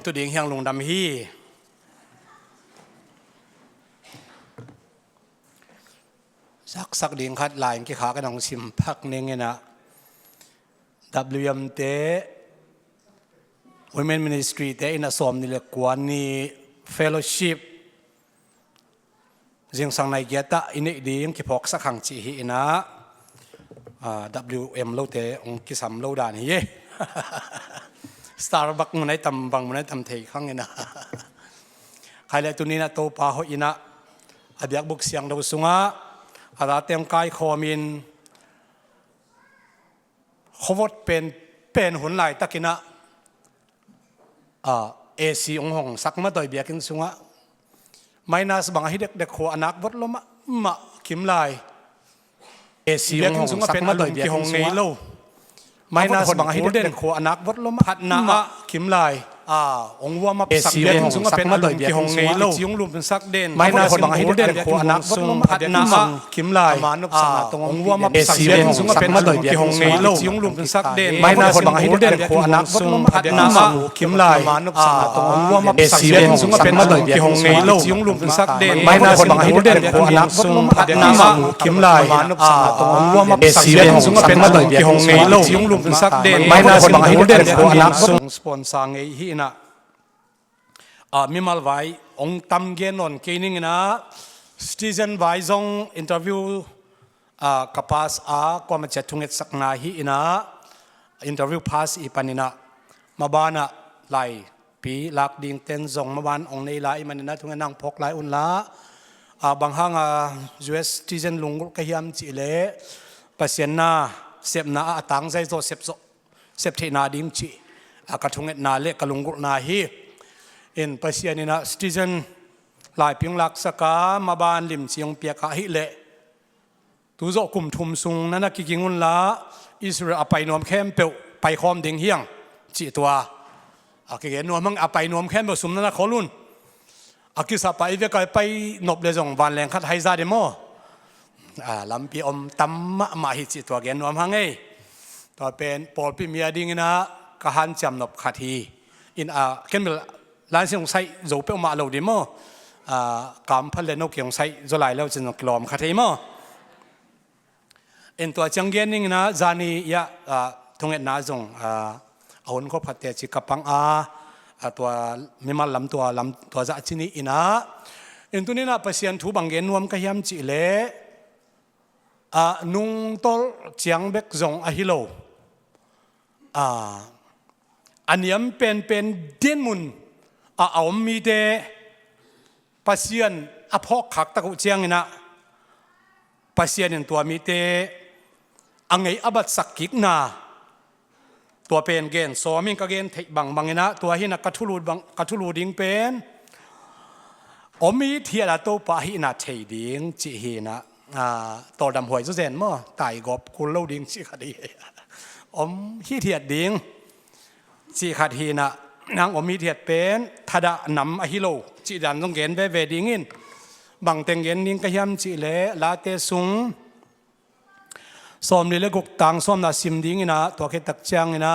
ตัวดิ่งเฮียงลงดำฮีสักดิ่งคัดลายกี่ขากันน้องซิมพักเน่งนะ WMT Women Ministry เตอินาสมนี่เรียกว่านี่ Fellowship จึงสังในเกียรติอินิดิ่งกี่พกสักขังจีฮีนะWM เราเตะองค์กิสามเราด่านฮีStarbucks มันได้ทำบางมันได้ทำเทข้างเงี้ยนะใครเลยตัวนี้นะโตปาหัวอินะอาเบียกบุกเสียงดาวสุงะอาราเตียงกายคอมินขวดเป็นหุ่นไหลตะกินะเอซีองหงสักมาต่อยเบียกินสุงะไม่น่าสบังให้เด็กหัวอนักวัดลมมาขิมไหลเอซีองหงสักมาต่อยเบียกินสุงะไม่น่าสบังให้เด็กหัวอนักวัดลมหัดน้ำขิมไหลองวัวมาสักเด่นสุงเป็นมาต่อยเบียกินสุงะจิงลุมเป็นสักเด่นไม่น่าสบังให้เด็กหัวอนักวัดลมหัดน้ำขิมไหลองวัวมาสักเด่นสุงเป็นมาต่อยเบียกินสุงะจิงลุมเป็นสักเด่นไม่น่าสบังให้เด็กหัวอนักวัดลมหัดน้ำขิมไหลองวัวมาสักเด่นสุงเป็นมาต่อยเบียกินสุงะจิงลุมเป็นสักเด่นไม่น่าสบังให้เด็กหัวอนักวัดลมหัดน้ำขิมไหลองวัวมาสักเด่นสุงเป็นมาต่อยเบียกินสุงะจิงลุมเป็นสักเด่นไม่น่าสบังให้เด็กหัวอนักวัดลมสปอนเซอร์ไงฮีนะมิมัลไว้องตำเกนอนเกนิงนะสตีเซนไว้จงอินเทอร์วิวกับพาสก็มาจัดทุ่งเอ็ดสักนาฮีนะอินเทอร์วิวพาสอีปันนะมาบ้านไล่ปีลักดิ่งเต้นจงมาบ้านองในไล่มันนะทุ่งเอ็ดนั่งพกไล่อุ่นละบางห้างUS สตีเซนลุงก็ยามจีเล่ปัสยานาเสพนาตังใจโตเสพเทนาดิมจีกระทุ่งเอ็ดนาเล็กกระลุงกุนาฮีเอ็นปัสยานินะสตีเซนหลายเพียงหลักสกามาบานลิมเสียงเปียกหิเละตุโจกุมทุมซุงนั่นกิกิงุนละอิสราเอลไปนวมเข้มเปลไปคอมดิ่งเฮียงจีตัวกิเกนวมมังไปนวมเข้มเปลสุมนั่นขอรุนกิสาไปเวกไปนบเลยจงวันแรงคัดไฮซาเดโมลำปีอมตัมมะมาหิจิตัวเกนวมฮังเอตัวเป็นปอลปีเมียดิ่งนะกหันจำนบขัดฮีอินเคนเบลหลานเสียงใส่โจเปอมาเราดีมั้งกำพันเลนกเกี่ยงใส่โจไหลแล้วจะนกลอมขัดให้มั้งเอ็นตัวจังเกียนนี่นะจานียะทงเอ็นนาจงเอาคนเขาพัดเตจิกับปังตัวมิมาลำตัวจะชินีอินะเอ็นตัวนี้นะเปอร์เซ็นต์ถูบังเกนรวมกันยำจิเล่นุ่งโตเจียงเบกจงฮิโลอันนี้เป็นเด่นมุนเอามีเดปัสยานพอกขักตะกุเจียงนะปัสยานตัวมีเดอังไงอบัตสักกิกนาตัวเป็นเกณฑ์สอมิงกเกณฑ์เทบังนะตัวหินักกัทุลูดิงเป็นมีเทียระตัวปะหินาเทดิงจิหินะตัวดำหวยจุเซนมั้งไต่กบคุณเล่าดิงจิขัดดีฮิเทียดดิงจิขัดหินะนางมีเทียดเป็นทดานำอหิโลจิดันต้องเกณฑ์เวดิงินบางเต็งเกณฑ์ดิงก็ยำจิเล่ลาเตซุงสอมนี่เล็กกุกตังสอมนาซิมดิงินะตัวเขตักเจียงนะ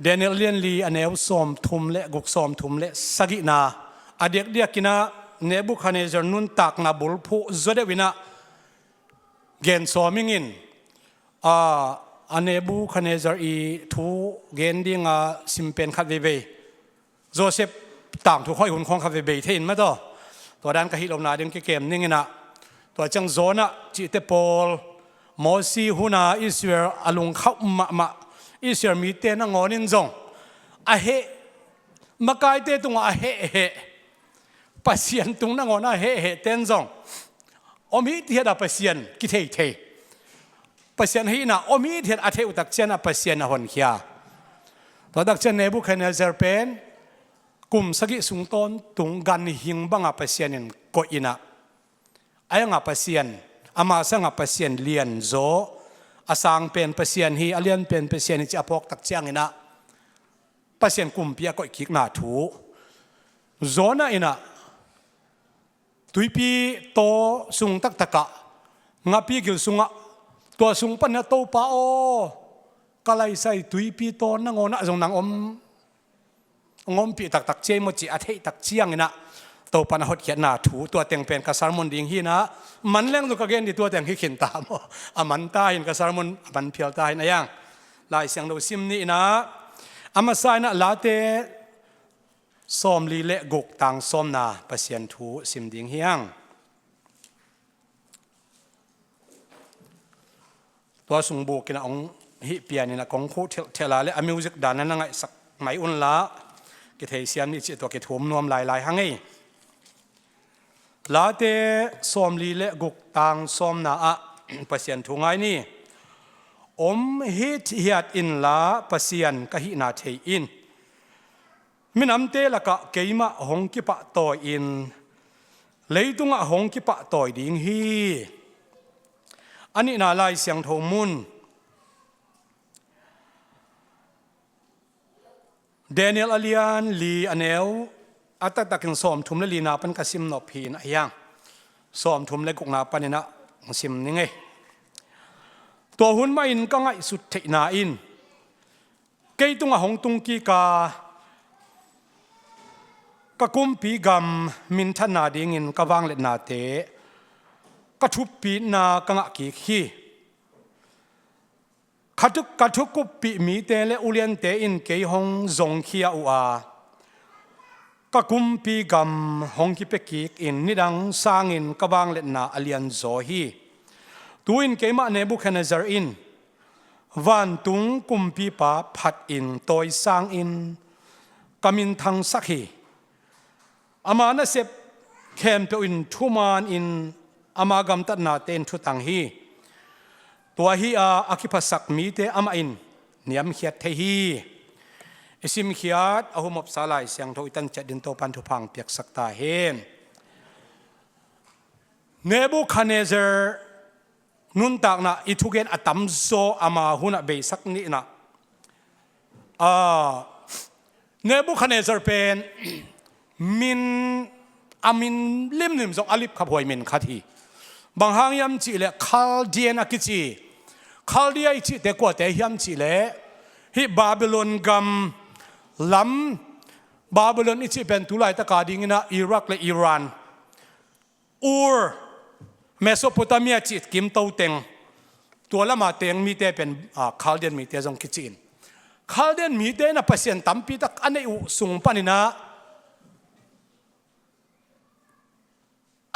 เดนิเอลเลียนลีอันเอวสอมทุมเละกุกสอมทุมเละสกินาอเดียกกินะเนบุคาเนจร์นุนตักนาบุลผู้จดเดวินะเกณฑ์สอมิงินอันเนบูคาเนจร์อีทูเกนดิ้งซิมเป็นขัดเวโจเซฟต่างทุกข้อยหุ่นของขัดเวเทนมาตัวด้านกะฮิลมนาเดมเกมนี่ไงนะตัวจังโซนะจิเตปอลมอซีหุนาอิสราเอลอลุงเข้ามาอิสราเอลมีเตนังอนินจงเฮมากายเตตุงเฮปัสยันตุงนังอนะเฮเตนจงมีเทียดปัสยันกิเทปัสยันฮีนะมีเทียดอาเทอุตักเจนะปัสยันหอนขี้ตัวตักเจนเนบุคเนเซอร์เป็นกลุ่มสกิสุงต้นตุงกันหิงบังปัสยันก็อินะไอ้งปัสยันอามาสังปัสยันเลียนโซอาสังเป็นปัสยันฮีอาเลียนเป็นปัสยันที่อพอกตักเจียงอินะปัสยันกลุ่มเปียก็คิกนาถูโซน่ะอินะตุยปีโตสุงตักตะกะงับปีกิลสุงะตัวสุงปันโตปาโอกะไลใส่ตุยปีโตนังโอนะจงนัง งมปีตักเจมจิอาเทตักเชียงนะโตปนหดเขียนหน้าถูตัวเต็งเป็นกษัตริย์มนดิงฮีนะมันเลี้ยงลูกเกณฑ์ที่ตัวเต็งที่เขียนตามมันตายกษัตริย์มนมันเพียวตายนะยังลายเสียงเราซิมนี่นะมาใส่นะลาเตสอมลีเละกกต่างสอมนาประเสียนถูซิมดิงเฮียงตัวสุงบุกินองฮิเปียนี่นะของคู่เทลาเลมิวสิกดานนั้นไงสักไหมอุ่นละกิเทเซียนนี่จิตตัวกิทุ่มนวมลายหังไงลาเตสอมลีเละกกต่างสอมนาประเสียนถูไงนี่ฮิตฮิตอินละประเสียนกะหินาเทอินมินำเตละกะเกยมะหงกิปะต่ออินเลยตุงะหงกิปะต่อยดิ่งฮีอันนี้น่าลายเสียงโทมุนเดนิเอลอาลียนลีอันเอลอัตตะกินสอมทุมเลลีนาปันกสิมนอพีนอย่างสอมทุมเลกุกนาปันนะสิมนี่ไงตัวหุ่นมาอินก็ง่ายสุดเทนาอินเกยตุงะหงตุงกีกากกุมปีกำมินทนาดิ่งินกวางเลนาเตกทุบปีนากังกีขีกทุกกุปีมีเตเลอุเลียนเตอินเกยหงจงขียอัวกกุมปีกำหงกิเปกิกอินนิดังสร้างอินกวางเลนาอเลียนโซฮีตัวอินเกยมาเนบุคเนซาร์อินวันตุงกุมปีปาพัดอินตัวสร้างอินกมินทังสักฮีอามานะเสพเข้มเปอินทุมานอินอามากำตัดนาเตนทุตังฮีตัวฮีอาคิพัสักมีเตอามาอินเนียมเขียดเทฮีอิสิมเขียดอาหุมบสาลายเสียงโทอิตันจัดดินโตปันทุพังเปียกสักตาเฮนเนบูคาเนเซอร์นุนตากนะอิทุเกนอัตัมโซอามาหุนเบสักนี่นะเนบูคาเนเซอร์เป็นมินอามินลิมนิมจงอลิบขับหวยมินขัดฮีบางหางยำจีเล่คาลเดียนักจีคาลเดียจีเด็กกว่าแต่ยำจีเล่ฮิบาบิโลนกัมล้ำบาบิโลนอิจิเป็นตุลายตะการดิ่งนะอิรักและอิหร่านเมโสโปตาเมียจีกิมเต้าเต็งตัวละมาเต็งมีเตเป็นคาลเดียนมีเตจงกิจินคาลเดียนมีเตนะพัศยันตัมปีตักอันนี้อุสุงปานินะ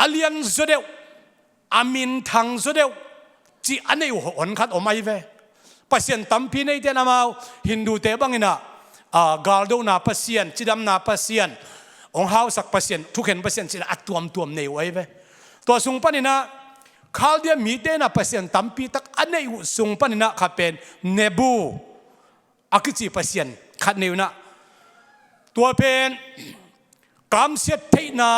อเลียนโซเดวอามินทังโซเดวจีอันนี้อยู่หนขัดออกมาอีเวปัศยันตัมพีในเดนามาวฮินดูเตบังอินะกาลโดนาปัศยันจิดัมนาปัศยันองค์ฮาวสักปัศยันทุกเห็นปัศยันจีอัดตัวมในไว้เวตัวสุงปานินะคาลเดียมีเตนะปัศยันตัมพีตักอันนี้อยู่สุงปานินะขับเป็นเนบูอักจีปัศยันขัดนิวนะตัวเป็นกามเสียเทนา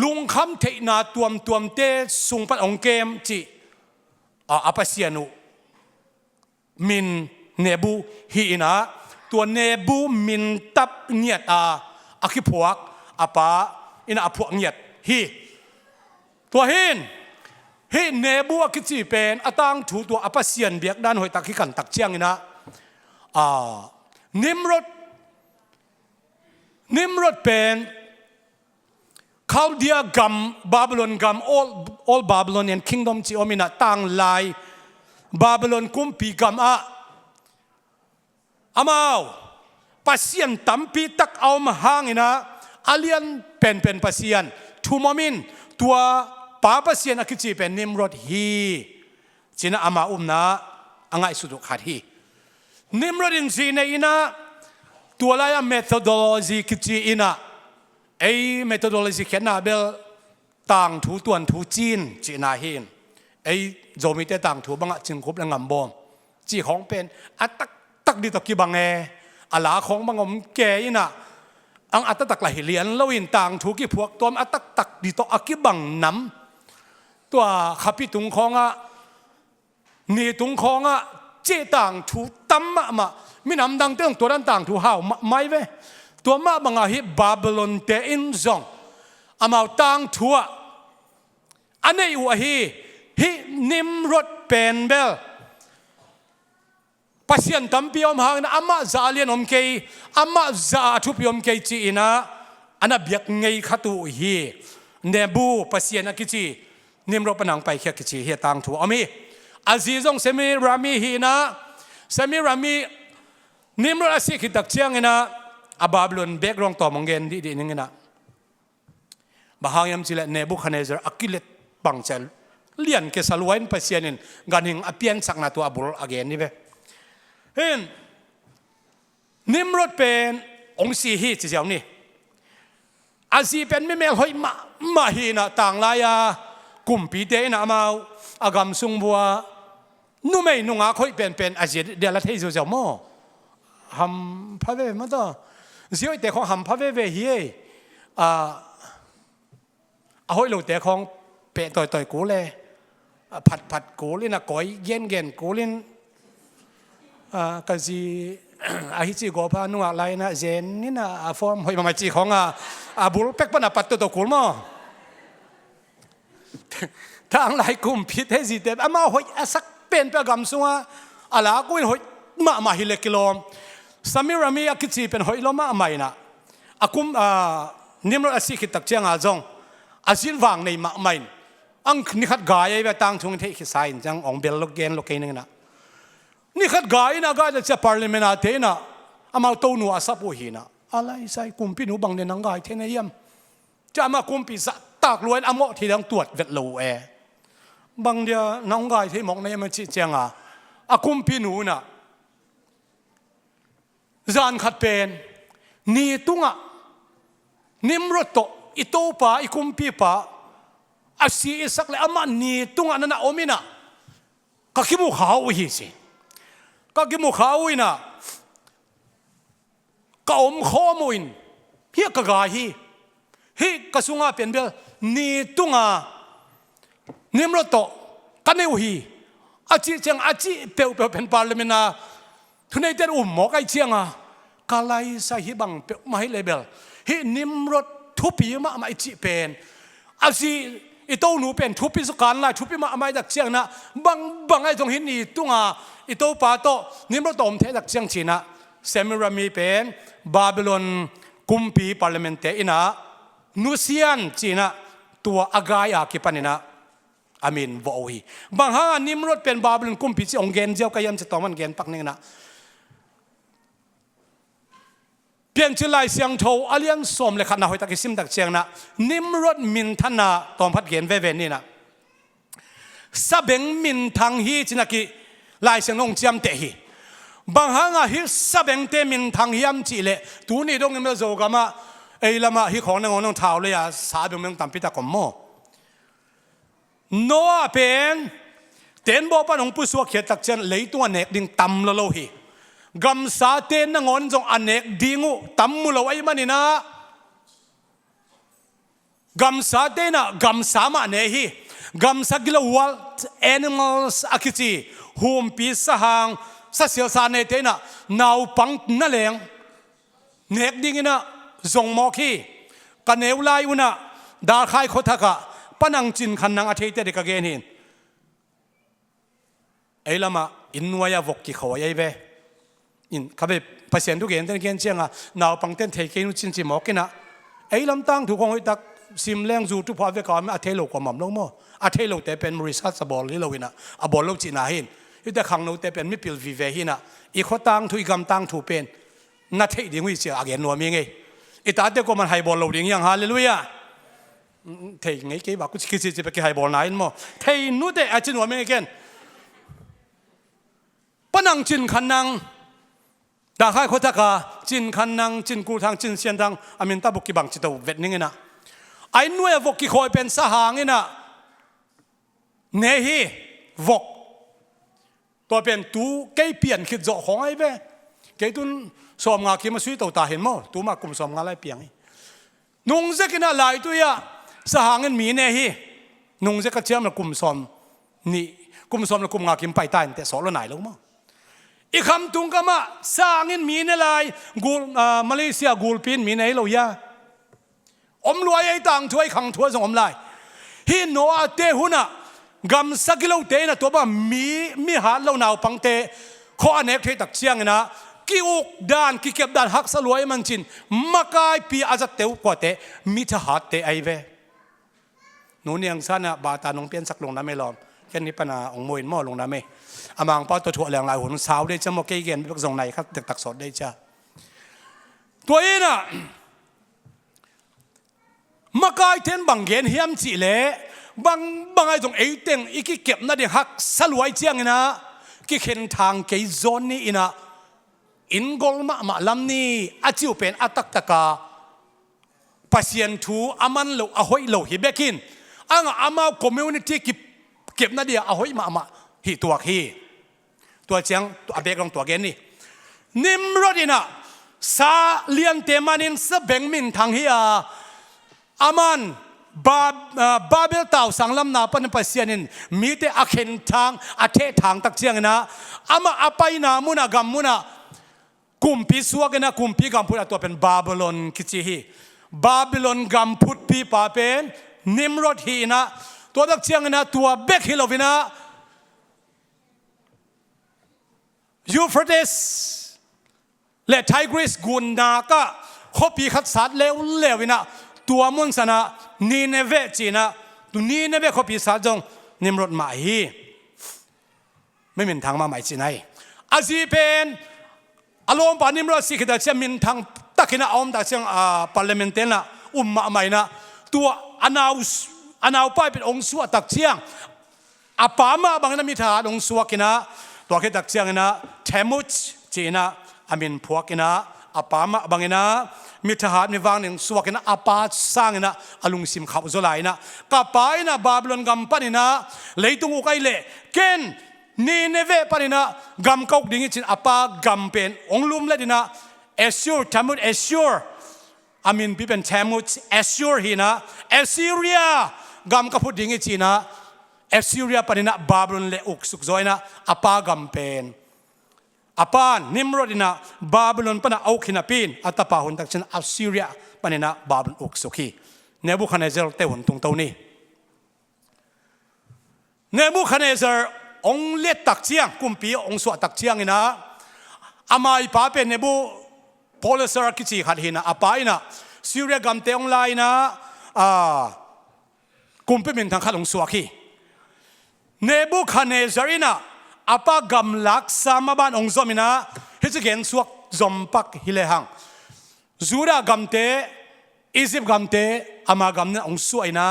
ลุงคำเทนาตัวมเตสุงปัดองเกมจีอาปัสยานุมินเนบูฮีนะตัวเนบูมินตับเงียดอาคิพวกอาปาอินะพวกเงียดฮีตัวฮินเนบูอาคิจีเป็นอาตังถูตัวอาปัสยันเบียกด้านหอยตักขี้กันตักเชียงนะนิมรดเป็นเขาเดียกัมบาบิโลนกัม all Babylonian kingdom ที่อมินาต่างลายบาบิโลนกุมปีกัมอามาวปัศยันตัมปีตักเอามาหางนะอาเลียนเป็นปัศยันทูมมินตัวป้าปัศยันอคิจีเป็นนิมรดฮีจีน่าอามานะอ่างไอสุดุขัดฮีนิมรดินจีเนอินะตัวลาย methodology คิจีอินะmethodology เขียนนาเบลต่างถูตวนถูจีนจีนาเฮนโจมีแต่ต่างถูบังจึงครบและงำบอมจีของเป็นอัตตักดีตกิบังอาลาของบังอมแก่อินะอังอัตตักไหลเลียนแล้วอินต่างถูกี่พวกตัวอัตตักดีตอกิบังน้ำตัวขับพิตุงของนี่ตุงของเจต่างถูตั้มมาไม่นำดังเตื้องตัวนั้นต่างถูห่าวไม่เว้ตัวมาบังฮิบาบิโลนเตอินซองอามาต่างถูอันนี้อยู่ฮินิมรดเป็นเบล pasien tampi om hang na ama za lian om ke ama za thu pi om ke chi ina ana biak ngei khatu hi nebu pasien akichi nimro panang pai khia kichi he tang thu ami azizong semi rami hi na semi rami nimro asi khitak chiang ina abablon background to mongen di ningena bahayam chile Nebuchadnezzar akilet pangchel lian ke salwain pasienin ganing apian sakna tu abul again ni be hen nimrod pen ong si hi chi jaw ni azi pen me mel hoi ma hi na tang la ya kumpi te na mau agam sung bua nu mei nu nga khoi pen azi de la thei zo jaw mo ham phave ma to zioi te kho ham phave ve hi hoi lo te khong pe toy ku leผัดกูลินะก้อยเย็นกูลินก็จีฮิจิโกพานุอะไรนะเจนนี่นะฟอร์มหอยมาจีของบุลเป็กปนปัตตัวกูมั้งทางหลายกลุ่มพิษให้สิเต็มมาหอยสักเป็นไปกำสัวอะไรกูหอยมาฮิเลกิโลสามีรามีกิจีเป็นหอยล้มมาใหม่นะกุมนิมรอสิกิตักเชียงอาจงอาศินวางในมาใหม่อังนี่ขัดกายไปตั้งทุ่งเทขิสายจังองเบลโลเกนโลเกนึงนะนี่ขัดกายนะก็จะพาร์ลิเมนต์เทนะอามาตัวหนูอาสับหัวหินะอะไรใส่กุมพี่หนูบังเดนังกายเทนยังจะมากุมปีศาจตากลวยอโมที่ดังตรวจเวทโลเอบางเดียนังกายที่มองในมันชี้แจงกุมพี่หนูนะจานขัดเป็นนี่ตุงนิมรตโตอิโตปาอิกุมปีปาอาศัยสักเลยอามันนี่ตุงอันนั้นอมินะก็คิมุข้าวหิสิก็คิมุข้าวอินะก็อมข้อมูลเพียกกายฮิก็สุงาเป็นเบลนี่ตุงนิมรตโตกันเอวฮีอาจิจังอาจิเปียวเป็นพาร์ลิเมนต์ทุนในเดือนหมอกไอเชียงกาไลใส่ฮิบังเปียวมาให้เลเบลฮินิมรตทุปีมาไอจิเป็นอาศัยอีโต้หนูเป็นทุบพิสการไล่ทุบพิมาไม่ดักเชียงนะบางไอ้ตรงหินนี่ตุงอีโต้ปาโตนี่มันตอมเทดักเชียงชีนะเซมิรามีเป็นบาบิลอนกุมปีพาร์ลิเมนต์เตอินะนูเซียนชีนะตัวอากายอากิปันินะอามินวอฮีบางฮานี่มันเป็นบาบิลอนกุมปีที่องเกนเจ้าก็ยังจะต้องมันเกนปักนึงนะเปลี่ยนชื่อลายเสียงโทอาเลียนสมเลยขันนาหอยตะกิซิมตักเชียงนะนิมรดมินทันนาตอมพัดเกียนเวนี่นะซาเบงมินทางฮีจินักิลายเสียงนงเจียมเตฮีบางฮางฮิซาเบงเตมินทางฮียมจีเลตูนี่ตรงนี้มันโจกามาเอลามาฮิของนงท้าวเลยสาเบงเมืองตัมพิตากมโมโนอาเป็นเต็นบอกปนองผู้สวกเขียนตักเชียนเลยตัวเนกดิ่งต่ำโลฮีกำสาเตนงอนจงอเนกดิงูตั้มมุลไว้มันนี่นะกำสาเตนะกำสามาเนฮีกำสากิลวัลแอนิมอลส์อาคิจีฮูมปีสหางสัตว์เสียสานเนเตนะนาวปังนั่นแหลงเนกดิงินะจงมอคีกันเนวไลอุนะดาร์ไคโคทักะปนังจินขันนังอาทิตย์เด็กเกนินเอลามาอินวายาวกิขวายเวอินข้าพเจ้าภาษาทุกอย่างที่เขียนเชียงนาวปังเต้นเทกินุจินจิมอกินะไอ้ลำตั้งถูกของไอ้ตักซิมแรงจูทุกพอเวกาไม่อาเทโลกว่าหม่อมลงมั้งอาเทโลแต่เป็นบริษัทสบอลที่เราวินะอบอลโลกจีน่าหินยุติขังโนแต่เป็นมิพิลวิเวหินะอีกข้อตั้งทุกกำตั้งถูกเป็นนัดเทดิ้งวิเชียอาเกนนัวมีไงอีตาเด็กก็มันไฮบอลโลดิ้งยังฮาเลลูยาเทไงกี่บักกุศลจะไปกี่ไฮบอลไหนมั้งเทนู้แต่อาจินนัวมีไงกันปนังจินขันนังดาข้าโคตรกาจินขันนังจินกูทางจินเสียนทางอามินตาบุกิบังจิตเอาเวทนึงนะไอ้หน่วยวกิคอยเป็นสหางนะเนฮีวกตัวเป็นตูเกยเปลี่ยนคิดจ่อของไอ้เว้เกยตุนสอมงาคิดมาซื้อตัวตาเห็นมั้งตูมากลุ่มสอมงาไล่เปียงนุ่งเจกินะหลายตัวยาสหางเงินมีเนฮีนุ่งเจกเชื่อมละกลุ่มสอมนี่กลุ่มสอมละกลุ่มงาคิมไปใต้แต่สอนละไหนแล้วมั้งอีกคำตุงก็มาสร้างเงินมีในลายกูมาเลเซียกูลปินมีในเรายาอมรวยไอ้ต่างช่วยขังทัวส่งอมลายฮิโนอาเตหุนะกำสักกิโลเตนะตัวบ้ามีหาเราหนาวปังเต ข้อเนกเทตักเชียงนะกิอุกด้านกิเก็บด้านหักสลวยมันจินมากายปีอาจจะเตวกว่าเตมิถหัดเตไอเวหนูเนียงสั้นนะบาตาหนงเปลี่ยนสักลงน้ำไม่ลอมแค่นี้ปนาองมวยหม้อลงน้ำไม่อามังป้าตัวถั่วแหลงลายหุ่นสาวได้จะมาเกยเกนไปส่งไหนครับตักสดได้จ้าตัวเองน่ะมากายเทนบังเกนเฮียมจีเล่บางไอ้ตรงไอ้เต็งอีกเก็บนั่นเดียหักสลวยเจียงนะกิเข็นทางเกยโซนนี่นะอินกอลมาลำนี้อาจิวเป็นอัตตะกาพัศยันทูอามันโลอาหอยโลฮิเบกินอามาคอมมูนิตี้เก็บนั่นเดียอาหอยมาฮิตัวเจียงตัวอาเบกลงตัวเกนนี่นิมรดินะซาเลียนเตมานินสเบงมินทางฮิอามันบาเบลตาวสังลำนาปนปัสยานินมีแต่อาเข็นทางอาเททางตักเจียงนะอามาอภัยนามุนากำมุนากุมพิสวกันนะกุมพิกัมพุทธตัวเป็นบาบิลอนกิจิฮีบาบิลอนกัมพุทธปีป่าเป็นนิมรดฮีนะตัวตักเจียงนะตัวเบกฮิโลวินะยูเฟรติสและไทกริสกุนนาก็ขบปีขัดสัตว์เลววินะตัวมุนสนะนีเนเวจีนะตัวนีเนเวขบปีสัตว์จงนิมรดมาฮีไม่มีทางมาใหม่จีไหนอาจีเป็นอารมณ์ปานิมรดสิกแต่เชื่อมินทางตักหินะอมตักเชื่อพาร์เลเมนต์นะมาใหม่นะตัวอนาวไปเป็นองค์สวดตักเชียงอาปามาบางนั้นมีทหารองค์สวดกินะตัวแค่ตักเชียงนะเทมุชจีนะอามินพวกกินะอาปามาบางนะมีทหารมีวางหนึ่งสวดกินะอาปาสร้างนะอลุงซิมขับจุลัยนะกับไปนะบาบิลอนกัมปันนะเลยตุงอุกัยเล่เกนนี่เนเวปันนะกัมกอกดิ้งจินอาปากัมเป็นองลุมเลยดินะเอชูร์ทามุดเอชูร์อามินพี่เป็นเทมุดเอชูร์ฮีนะเอซิเรียกัมกับพูดดิ้งจินะเอซิเรียปันนะบาบิลอนเลอุกสุกจอยนะอาปากัมเป็นอาปานนิมรดินะบาบิลอนปันนะเอาขินาปีนอัตปาหุนตักจินอัสซีเรียปันนะบาบิลอนอุกสุขีเนบูคัดเนเซอร์เตหุนตรงตัวนี้เนบูคัดเนเซอร์องเล็ดตักเชียงกุมปีองสวดตักเชียงนะอามาอีป้าเป็นเนบูโพลิสร์กิจิขัดหินะอาป้าอินะซีเรียกัมเตองไลนะกุมปีเป็นทางขัดองสวดขีเนบูคัดเนเซอร์นะอาป้ากัมลักสามบ้านองซอมินะฮิจิเกนสวกจอมปักฮิเลหังจูดากัมเตอียิปต์กัมเตอามากัมเนี่ยองสวดนะ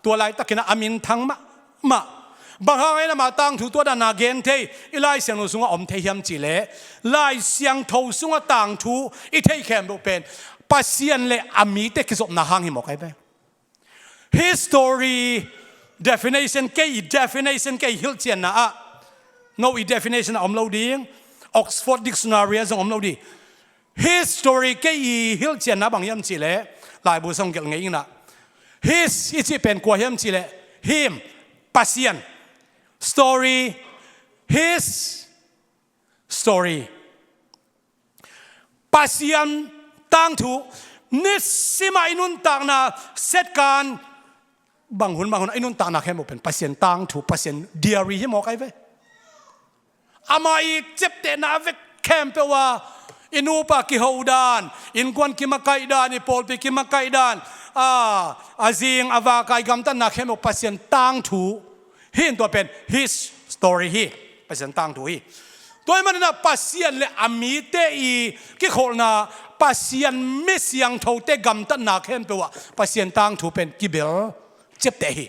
ตัวไลตักนะอามินทั้งมาบางครั้งไอ้นะมาตั้งถูตัวด้านนาเกนเทอีไล่เสียงเราสุงอมเทียมจีเล่ไล่เสียงทูสุงต่างทูอีเทแคมบุเป็นปัสยันเล่อามีเตกิสบนาหังหิมอกไอ้เป้ history definition เกย์ definition เกย์ฮิลเจียนนะ no definition อมเราดี Oxford Dictionary ส่งอมเราดี history เกย์ฮิลเจียนนะบางยามจีเล่หลายบุษงเกี่ยวกับงี้นะ his อีที่เป็นกว่ายามจีเล่ him ปัสยันstory his story ปัสยันตั้งถูกนิสิมาอินุนต่างนะเสร็จการบางคนอินุนต่างนะแค่บอกเป็นปัสยันตั้งถูกปัสยันเดียรีให้หมอกไอ้เว้ยอามาอีเจ็บเตนะเวกแคมเปว่าอินูปากิฮาวดานอินกวนกิมาไกดานอิปอลปิกิมาไกดานอาซิงอาวาไกกัมตันนะแค่บอกปัสยันตั้งถูกฮินตัวเป็น his story ฮีปัสยันตั้งถูกฮีตัวมันนะปัสยันเลอามีเตอีกิโคลนาปัสยันมิสยังทูเตกัมตันนักเห็นตัวปัสยันตั้งถูกเป็นกิเบลเจ็บเตฮี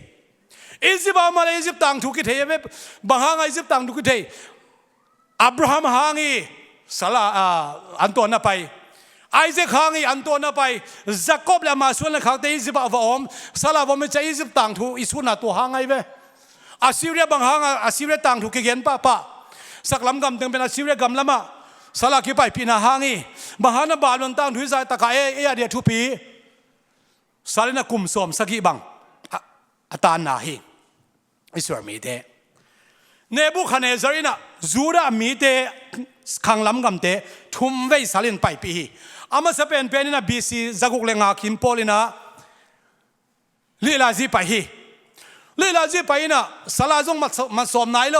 อียิปต์มาเลอียิปต์ตั้งถูกกิเทยบางฮางอียิปต์ตั้งถูกกิเทยอับราฮัมฮางีสลาอันตัวน่ะไปไอเซคฮางีอันตัวน่ะไปจักรบและมาส่วนละข้างเตอียิปต์ว่าอมสลาวไม่ใช่อียิปต์ตั้งถูกอิสุนาตัวฮางไงเว้อาซีเรียบางหางอาซีเรียต่างถูกเขียนป้าสักลำกำตึงเป็นอาซีเรียกำละมาสลาคิไปปีนาหางีบางหานะบาลวันตั้งถุยใจตะกายเดียทุปีสาลินะกุมสมสกิบังอัตานาฮีอิสรามีเตเนบูคัดเนซารินะจูดามีเตขังลำกำเตทุ่มไว้สาลินไปปีอามาสเปนเป็นนะบีซีจักุกเลงาคิมโพลินะลีลาซีไปฮี เลยลาจีไปนะสลาจงมาสอมนายโล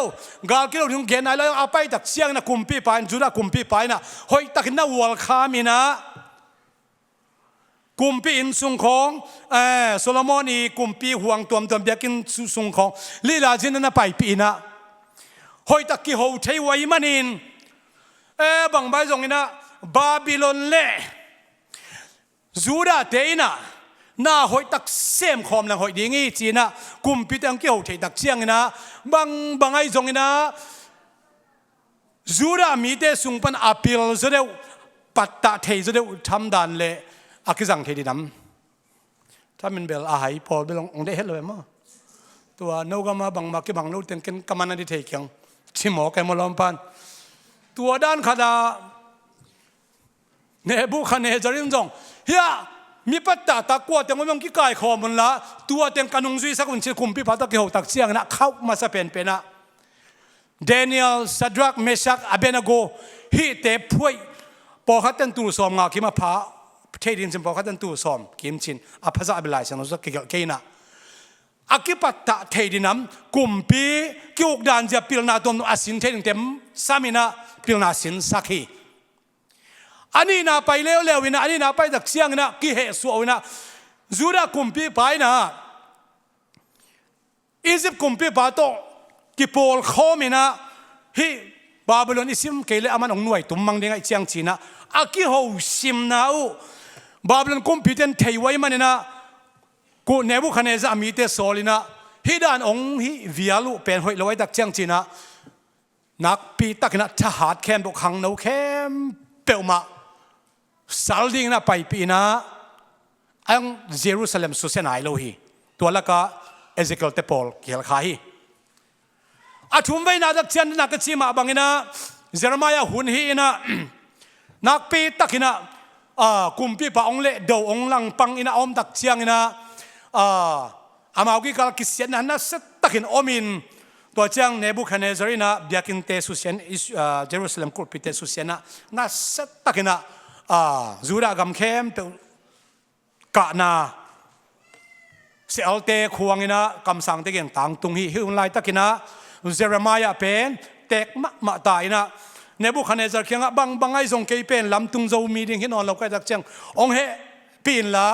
กาลกิโลถึงเกณฑ์นายโลเอาไปตักเชียงนะกุมปีไปจุดกุมปีไปนะหอยตักน่าวัวขามีนะกุมปีอินสุงของโซโลมอนีกุมปีห่วงตัวเบียกินสุงของลีลาจีนั่นไปปีนะหอยตักกี่หูเทวายมันินบางใบตรงนี้นะบาบิโลนเล่จูดาเตยนะน่าหอยตักเสียมคอมหลังหอยดีงี้จีนะกุมพิตังเกี่ยวเทตักเชียงนะบางไอ้ตรงนี้นะจูดามีเตสุงปันอาพิลจะเดียวปัตตาเทจะเดียวทำดันเล่อากิจังเทดินำถ้ามันเบลอาหายพอเบลองได้เห็นเลยมั้งตัวนู้ก็มาบางมากี่บางนู้เต็งกันกำมันได้เทเกียงชิมหมอแกมาลอมปันตัวด้านขดาเนบุคเนจารินจงเฮียมีปัตตาตะกัวแต่ว่ามันกี่กายคอมันละตัวเต็งกันงซุยสักคนเชื่อคุมพิพัฒน์เกี่ยวตักเสียงนะเข้ามาสเปนเป็นนะเดนิเอลซาดรักเมชักอาเบนาโกฮิเตพวยพอขัดตันตูสอมงาคิมาพาเทดินจิมพอขัดตันตูสอมกิมชินอภัสอาเบลายเซนอสกิเกยนะอากิปัตตาเทดินัมกุมปีกิวดานจะพิลนาตมอาสินเทดินเต็มสามินะพิลนาสินสักฮีอันนี้น่าไปเร็วๆวินะอันนี้น่าไปตักเสียงนะกิเหสววินะจูดากุมปีไปนะอียิปต์กุมปีปาโตกิโปลข้อมินะฮิบาบิโลนอิสิมเกลอามันองหน่วยตุมมังเดงไอเชียงจีนะอากิโฮซิมนาอูบาบิโลนกุมปีเต็นเทไว้มันนะกูเนบุคเนซามีเตโซลินะฮิดานองฮิวิอาลุเป็นหอยลอยตักเชียงจีนะนักปีตักนะทหารแคมบุกขังนูแคมเปลมาสัลดิงนะไปปีนะอังเยรูซาเล็มสุเซนายโลฮีตัวละก็เอเซเคิลเตปอลเกี่ยวกับฮีอาทุ่มไว้นาดักเชียนนักชิมาบังนะเยเรมายาหุ่นฮีนะนักปีตักนะกุมปีปะองเล่ดองลังปังอินะอมตักเชียงนะอามาวิกาลกิเซียนนะสัตตักินอมินตัวเจ้าเนบูคาเนซารีนะเบียกินเตสุเซนเยรูซาเล็มกุลปิเตสุเซนนะสัตตักินะจูดากำเข้มเป็นกะนาเซลเตควงนะกำสังเตกินต่างตุงฮีฮิวไลตักินะเจเรมายาเป็นเตกมาตายนะเนบูคาเนซาร์เคียงบางไอซงเกยเป็นลำตุงโจมีดิ่งหินอ่อนเราก็จะเจียงองเฮปีนละ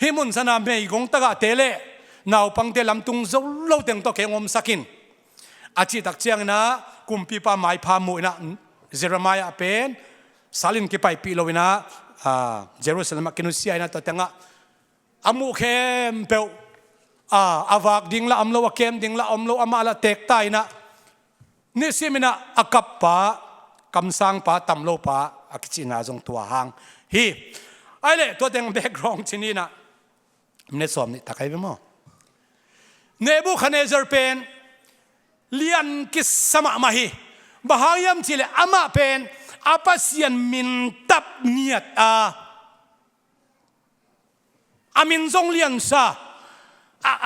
ฮิมุนสนามเมย์กงตะกะเตเลนาวปังเตลำตุงโจเราเต็งตัวเกงอมสักินอาจิตักเจียงนะกุมปีปาไม้พามุนะเจเรมายาเป็นสาลินกิไปปีโลวินะเยรูซาเล็มกินุเซียนะตัวเต็งอามุเข้มเปลอาวากดิ่งละอัมโลวเข้มดิ่งละอัมโลอามาละเตกตายนะนี่สิมินะอากับปะกำสังปะตำโลปะอากิจินาจงตัวหางฮีไอ้เล่ตัวเต็งแบกกรองที่นี่นะมันเนี่ยสอมนี่ตะไคร้ไปมั้งเนบูคาเนซาร์เป็นเลียนกิสสมะมาฮีบาฮายามที่เลอามาเป็นอาปัสยันมินตับเนียดอามินจงเลียนซา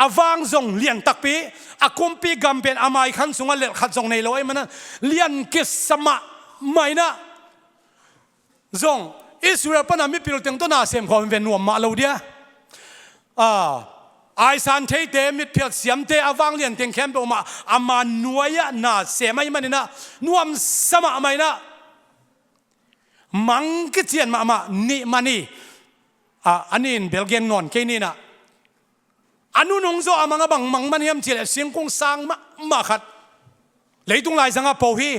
อาวางจงเลียนตักปีอาคุมปีกำเป็นอามาอีขันสุงเลขัดจงในโลยมันนั่นเลียนกิสสมะไม่นะจงอิสราเอลปนามิพิลเต็งตัวน่าเสียมความเป็นหนวมมาเราเดียไอซันเทเตมิพิลเสียมเตอาวางเลียนเต็งแคมเปอมาอามาหน่วยน่าเสียไม่มันนะหนวมสมะไม่นะมังกิเจียนมานี่มานี่อันนี้เบลเกียนนอนแค่นี้นะอันนู้นงโซอามังบังมังมันยำเจียเสียงคงสร้างมาขัดเลยตรงไหนสังอาโพฮี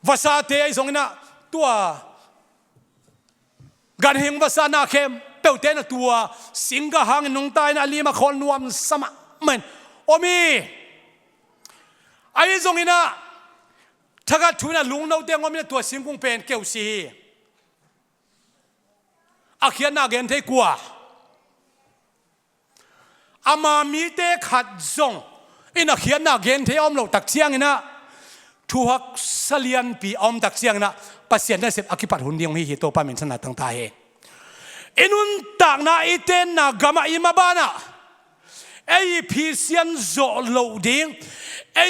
ภาษาเตยส่งนะตัวการเฮงภาษาหน้าเข้มเปลวเตนะตัวสิงกะหังนงตายนะลีมาคนนวมสมะเหมือนโอมีไอ้ส่งนะถ้าก็ทุนลุงเราเตียงว่ามีตัวสิงคงเป็นเกี่ยวสีอาเขียนนาเกนเทกัวอามามีเตขัดจงอินาเขียนนาเกนเทอมเราตักเชียงนะทุกสเลียนปีอมตักเชียงนะปัสเซียนได้เสพอากิปัดหุ่นเดียงฮิโตปามินสนาตั้งตาเองอินุนตากนาอิเตนนากามาอิมาบานะไอพิเซียนโจโลดิ้งไอ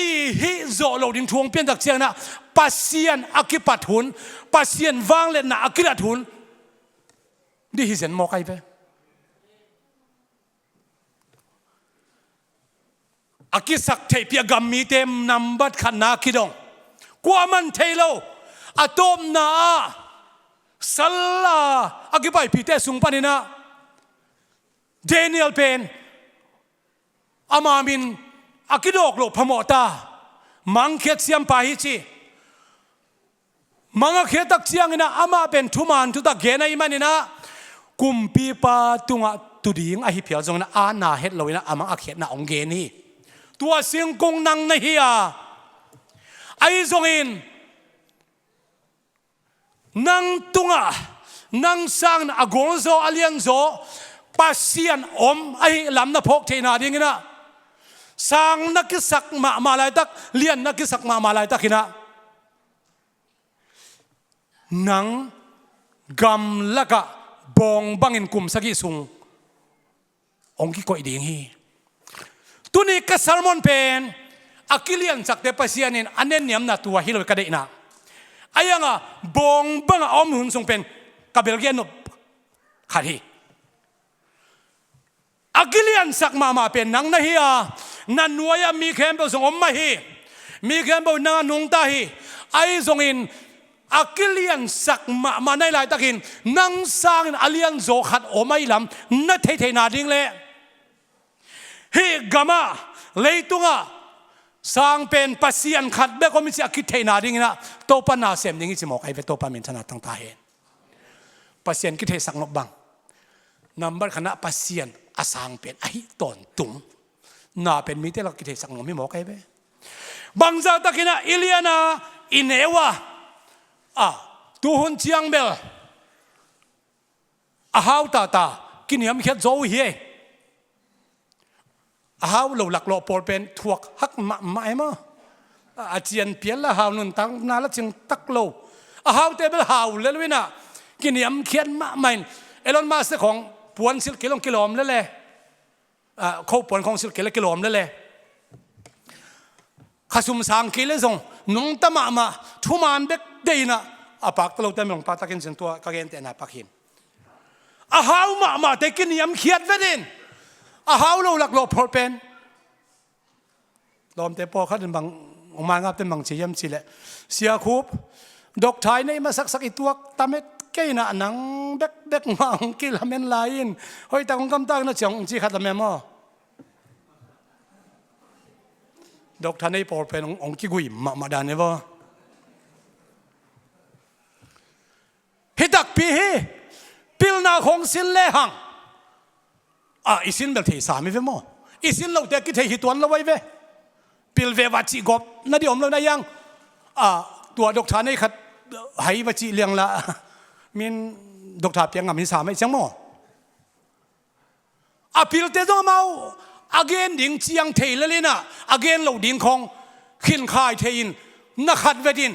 ฮิโจโลดิ้งทวงเปลี่ยนตักเชียงนะปัสเซียนอากิปัดหุ่นปัสเซียนวางเล่นนะอากิปัดหุ่นดิฮิเซนมอไกไป อากิสักเทปียกัมมีเต็มนำบัดขันนาคิดงกว่ามันเทโลอะตอมนาสัลลาอากิไปพิเตสุงปานินะเดนิเอลเป็นอามามินอากิดอกโลพมอตามังเขตเสียมปาฮิชีมังเขตักเสียงนะอามาเป็นทุมานทุตะเกนไอมันนะกุมปีปาตุงะตุดิงอหิเพียวจงนะอาณาเฮ็ดเรานะอามังอาเขตนะองเกนี่ตัวเสียงกงนังนะเฮียไอจงอินนังตุงะนังสังนะอโกนโซอเลียนโซปัสเซียนอมไอลำนะพกเทนาดิ่งนะสังนักสักมาลายตักเลียนนักสักมาลายตักนะนังกำละกะบองบังอินกุมสักิสุงองค์กิโกยดิ่งฮีตุนี่ก็ซาลมอนเป็นอากิเลียนสักเดปัสเซียนินอันเนนเนียมนาตัวฮิโลกระเดนะอายังอ่ะบองบังออมหุ่นทรงเป็นกับเบลเกียนนบขาดฮีอากิเลียนสักมาเป็นนังนะฮีอ่ะนันนัวยามีแคมเปส่งอมมาฮีมีแคมเปนังนุงตาฮีไอทรงอินอากิเลียนสักมาในหลายตะกินนังสร้างอาเลียนโจขัดโอไม่ลำนัดเทนาดิ่งเลยเฮกามาเลยตุงะสร้างเป็นปัสเซียนขัดเบก็มิสิอากิเทนาดิ่งนะโตปนาเซมดิ่งที่หมอกไอเวโตปามินธนาตั้งตาเห็นปัสเซียนกิเทสังนบบังนำบัดคณะปัสเซียนอาสางเป็นไอตอนตุงน่าเป็นมิเตลกิเทสังนบไม่หมอกไอเวบางจากตะกินะอิเลียนาอินเอวะตูหุนเชียงเบลฮาวตากินยำเขียดโจเฮียฮาวเราหลักโลปอลเป็นถวกฮักมาไอ้มาอาเจียนเปียละฮาวนุนตั้งนาละจึงตักโลฮาวเตเบลฮาวเลวินะกินยำเขียดมาไม่เอลอนมาสของปวนสิลกิโลกิโลมเลยเขาปวนของสิลกิโลมเลยข้าสุมสังกิเลสงนุ่งตะมาทุมานเด็กเดน่ะอาปักตลอดแต่มองปาตะกินเส้นตัวกางเกงแต่หน้าปักหินอาหาวมาแต่กินยำเขียดเวดินอาหาวเราหลักโลพอเป็นลอมแต่พอเขาเป็นบางออกมางับเป็นบางเสียมสิแหละเสียคูบดอกไทยในมาสักอีตัวตาเม็ดแก่น่ะหนังเด็กมังกิลาเมนไลน์เฮ้ยแต่ของกำตั้งน่ะเสียงจีขัดละแม่มอดอกทานในปอเป็นองค์กิกุยมาดานเนี่ยวะฮิดักปีฮีปิลนาของสินเลหังอีสินเบลที่สามีเวมออีสินเราเด็กกิเทหิตวันเราไว้เวปิลเววัชิกบนั่นเดี๋ยวผมเราได้ยังตัวดอกทานในขัดให้วัชิเลียงละมินดอกทานเพียงกับมินสามไม่เชียงมอปิลเตจงมาอาเกนดิ่งเชียงเทยเลยนะอาเกนเราดิ่งของขินขายเทยินนักขัดเวดิน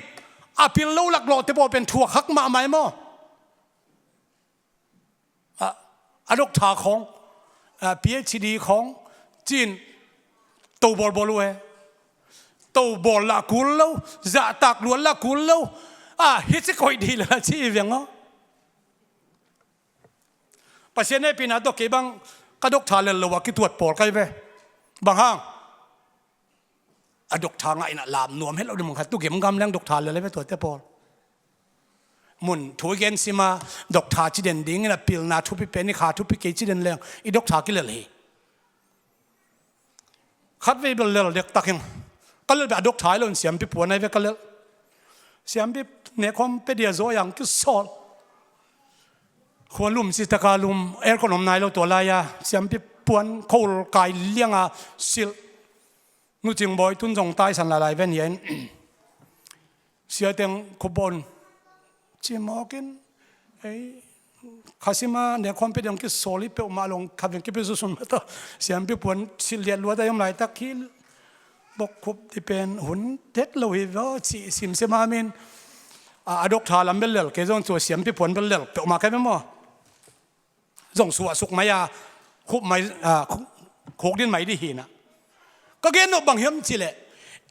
ปิลเราหลักโลเตโปเป็นถั่วขักมาไหมมอดกทาของPhD ของจีนตัวบอลบอลเวตัวบอลละกุลแล้วจะตักล้วนละกุลแล้วฮิตจะคอยดีเลยชีวิตยังปัจเจกในปีนั้นตัวเก็บังกระดกทาเลนเราว่ากิตรวจปอดกันไปบางห้างดกทางไงน่ะลามนวมให้เราดูมันขัดตู้เก็บกำลังดกทาเลยไปตรวจแต่ปอดมุนถวยเกนสิมาดอกทาจิเดนดิ้งนะปิลนาทุพิเป็นนี่ขาทุพิเกจิเดนเลี้ยงอีดอกทากิเลเลยขัดไว้เบลเลเด็กตักยังก็เลยแบบดอกทาเลยเสียมพิปวนในเวก็เลยเสียมพิเนี่ยคอมเปเดียโซยังก็สอดขวลุมสิตะกาลุมเอร์ขนมนายเราตัวลายเสียมพิปวนโคลกายเลี้ยงสิลนู่จึงบ่อยทุนส่งใต้สันละลายเว้นเย็นเสียเตียงขบวนจีมอกินข้าสิมาเนี่ยความเป็นอย่างที่โซลิเปอมาลงขับอย่างที่เป็นสุนมาต่อเสียงพิปวนสิเลียนล้วนได้ยังไงตะกี้บกคุบที่เป็นหุ่นเท็ดเราเห็นว่าสิมเสมามินดอกทาลัมเบลเลลแกจงตัวเสียงพิปวนเบลเลลเปอมาแค่ไม่หมอจงสัวสุกมายาคุบไม่โคกดินไม่ได้หินะก็เกณฑ์นบางเฮียมจิเล่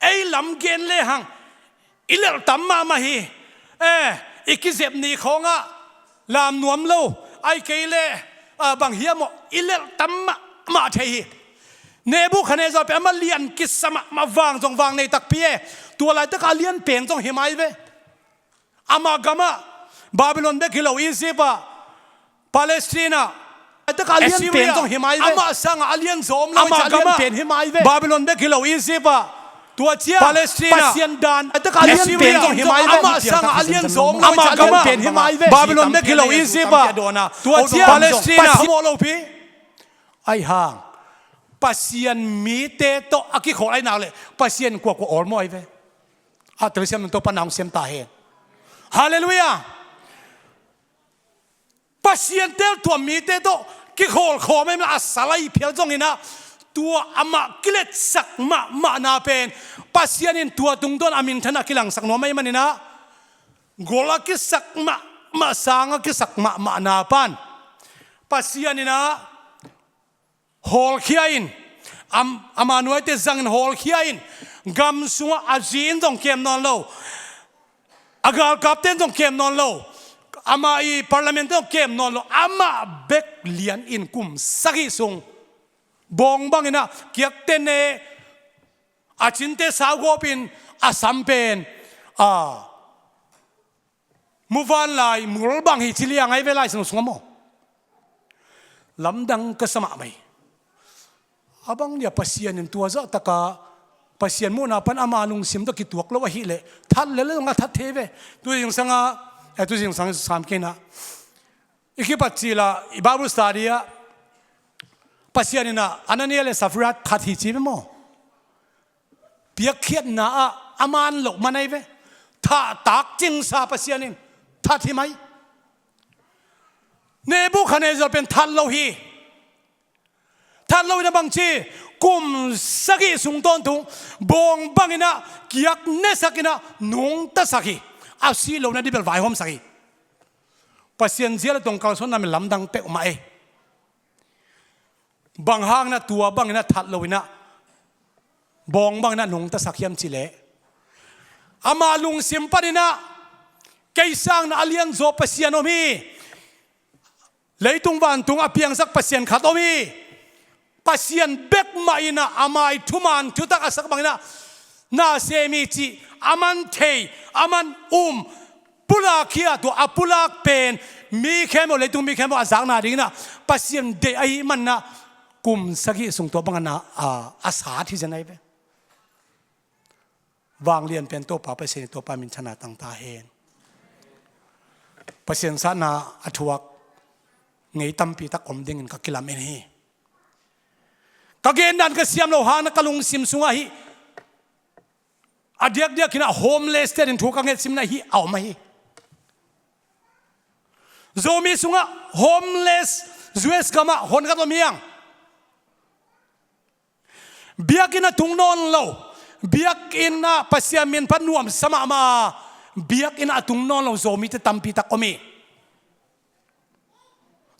ไอ้ลำเกณฑ์เล่หังอิเลลตั้มมาฮีอีกเจ็บนี่ของลามนวมเล่าไอ้เกล่บางเฮียมอิเลตั้มมาเท เนบูคันเนซอเป็นมาเลียนกิสมาวางจงวางในตักเปียตัวอะไรตะการเลียนเปลี่ยนจงเฮมายเวอามากามะบาบิโลนเบกิโลอียิปต์ปาเลสไตน์ตะการเลียนเปลี่ยนจงเฮมายเวอามาสังอาเลียนโซมอามากามะเปลี่ยนเฮมายเวบาบิโลนเบกิโลอียิปต์ตัวเชียปาเลสไตน์ปัสยันดานตะการเลียนเปลี่ยนจงเฮมายเวอามาสังอาเลียนโซมอามากามะเปลี่ยนเฮมายเวบาบิโลนเบกิโลอียิปต์ตัวเชียปาเลสไตน์โมโลพีไอห่างปัสยันมีเตโตอากิขอไอ้นาวเลยปัสยันกว่าออลมอยเวอาตริเซียมตัวปนางเซียมตาเฮฮาเลลูยาปัสยันเตลตัวมีเตโตกิขอไม่มาอาศัยเพียงจงอินะตัวอามากิเลสสักมานาเป็นปัสยันตัวตุงต้นอามินธนากิลังสักโนไม่มันนะโกลากิสักมาสางกิสักมานาปันปัสยันนะฮอลขี้อินอามาหน่วยเตจังฮอลขี้อินกำสัวอาจีนจงเกมนอนโลอากาลกับเต้นจงเกมนอนโลอามาอีพาร์ลิเมนต์จงเกมนอนโลอามาเบกเลียนอินกุมสักิซุงบองบังอินะเกียกเตเนอาจินเตสาวกปินอาสัมเป็นมูวันไลมูลบังฮิจิเลียงไงเวลาสนุกสงมลำดังกษมะไหมabang dia pasien yang tua zat taka pasien mo na pan ama lung sim to kituak lo hi le that le nga that theve tu jing sanga tu jing sang sam ke na ikipatila ibabu stadia pasien na anania le safrat that hi chi mo piak khiat na aman lo manai ve tha tak jing sa pasien in that hi mai nebu khane zo pen that lo hiท่านเราในบางทีกุมสักิสุงต้นทุงบงบังอินะกิยักเนสักินะนุ่งตะสักิอาศีเราในดิเบลไวหอมสักิปัสยันเสียละตรงกลางส่วนนั้นมันลำดังเปะมาบางห้างนะตัวบางอินะทัดเราอินะบงบางอินะนุ่งตะสักยามจิเลอามาลุงสิมปันอินะเกยสังนะอเลียนโซปัสยันอมีเลยตุงวันตุงอเพียงสักปัสยันขัดอมีปัสยันเบกมาอินะอามาทุมันทุตักอาศักบังอินะนาเซมิจิอามันเทอามันปุลาคียตัวอปุลากเป็นมีแค่หมดเลยตุงมีแค่หมดอาศักนาดินะปัสยันเดไอมันนะกุมสักิส่งตัวบังนะอาสาที่จะไหนเปวางเรียนเป็นตัวป่าปัสยันตัวป่ามินชนะต่างตาเฮนปัสยันสานาอัฐวกไงตั้มปีตักอมดิ่งกับกิลาเมนีกเกณฑ์ดันก็เสียมเราหานักลุงซิมสุงhiอเดียกกินะโฮมเลสเตอร์ถูกกังเงินซิมนะhiเอามาhiโซมีสุงโฮมเลสจวสกามาหอนกันตัวเมียงเบียกินะตุงนอนเราเบียกินะปัสยามินพันนวมสมามาเบียกินะตุงนอนเราโซมีจะตั้มปีตักอมี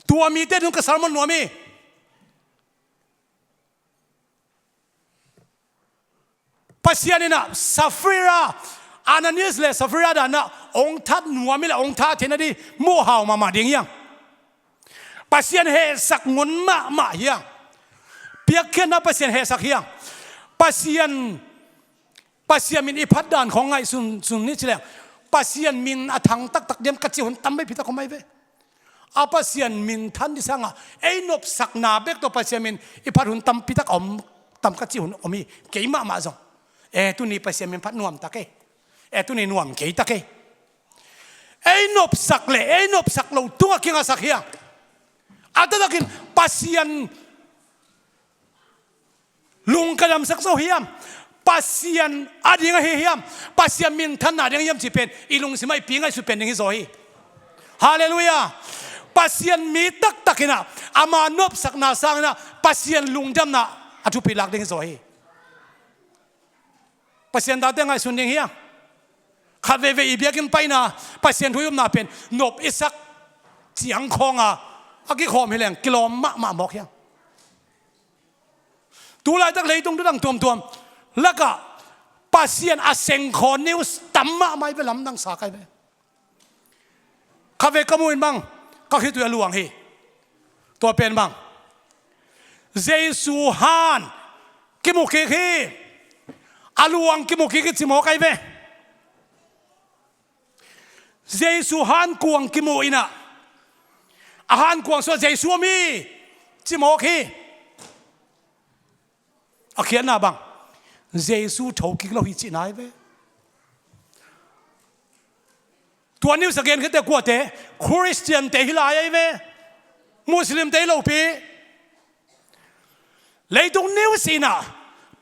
ตัวมีเต้นกับสารมันนวมีปัสยานินะซาฟิราอานานิสเลซาฟิราดานะองทัดหนัวมิละองทัดเทนดีโมหาวมาเดียงยังปัสยานเฮสักงนมาเฮียงเปียกเขียนนะปัสยานเฮสักเฮียงปัสยานมินอิพัดดานของไงสุนนี่เฉลี่ยปัสยานมินอทังตักเดียมกัจจิหุนตั้มไม่พิทักษ์ไม่เว้อาปัสยานมินทันดิสังไอ้นบสักนาเบกตัวปัสยานมินอิพัดหุนตั้มพิทักษ์ตั้มกัจจิหุนอมีเกี่ยมาจงตุนี่ปัสยามินพัดนวมตะเกตุนี่นวมเกยตะเกไอ้นบสักเลยไอ้นบสักเราตัวกินอาสักเฮียอาตะกินปัสยานลุงกระดำสักโซเฮียมปัสยานอดีงเฮียมปัสยามินท่านอดีงเฮียมจีเป็นอีลุงสิไม่ปีงไอ้สุเป็นอย่างนี้โซฮีฮาเลลูยาปัสยานมีตักกินะอามานบสักนาสังนะปัสยานลุงจำนะอจุปิลักอย่างนี้โซฮีปัสยันตาเตงไงสุนยังเฮียขัดเวอีเบียกินไปนะปัสยันทุยมนาเป็นนบอิสักเจียงคองอากิขอมเฮลงกิโลมาบอกเฮียตัวไรตั้งเลยตรงตั้งตัวแล้วก็ปัสยันอาเซงคอนิวส์ตั้มมาไม่ไปลำดังสาไกไปขัดเวกมุนบ้างก็คือตัวหลวงเฮตัวเป็นบ้างเจสุฮาน กิมุกิคีอาลวงกิมุกิคิจิโมไกเวเยซูฮันกวงกิมุอินะอาหารกวงส่วนเยซูมีจิโมคีอาเขียนหน้าบังเยซูทอกิกเราหิจินายเวตัวนิวสเกนคือแต่กวดเตะคริสเตียนเตะฮิลายเวมุสลิมเตะเราปีเลยตรงนิวสินะ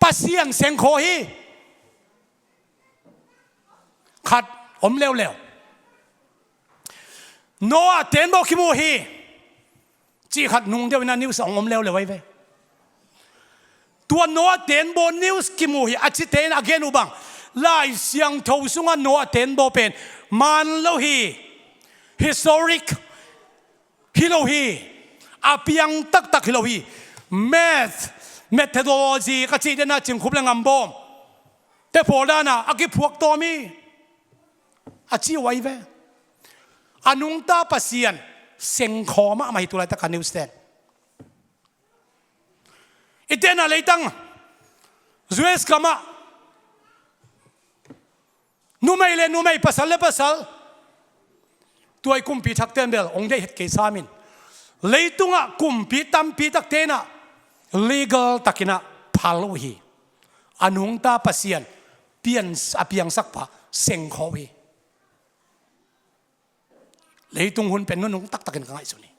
ปัสยังเซงโคฮีขัดอมเร็วโนอาเตนบอกคิมูฮีจีขัดนุ่งเดียวนะนิวส์อมเร็วไว้เว้ตัวโนอาเตนบอกนิวส์คิมูฮีอาจิเตนอาเกนุบังไล่เสียงทูสุงโนอาเตนบอกเป็นมันโลฮี historic ฮิโลฮีอาเปียงตักฮิโลฮี math methodology ก็จีเดน่าจึงคุบเรื่องอัมบอมแต่พอด้านะอากิพวกตัวมีอาจีไว้เว้อานุงตาปัสยันเซงคอมาไม่ตัวไรตะการนิวสเตนอีเตน่ะเลยตั้งจวสกามานูไม่ปัสสลตัวไอ้กุมปีทักเตนเบลองได้เหตุเกษามินเลยตุงอ่ะกุมปีตัมปีทักเตน่ะ legal ตักินะพาลุฮีอานุงตาปัสยันเปลี่ยนอภิยังสักปะเซงคอฮีเลยตุงหุ่นเป็นนุ่งตักกันกันไงสุนี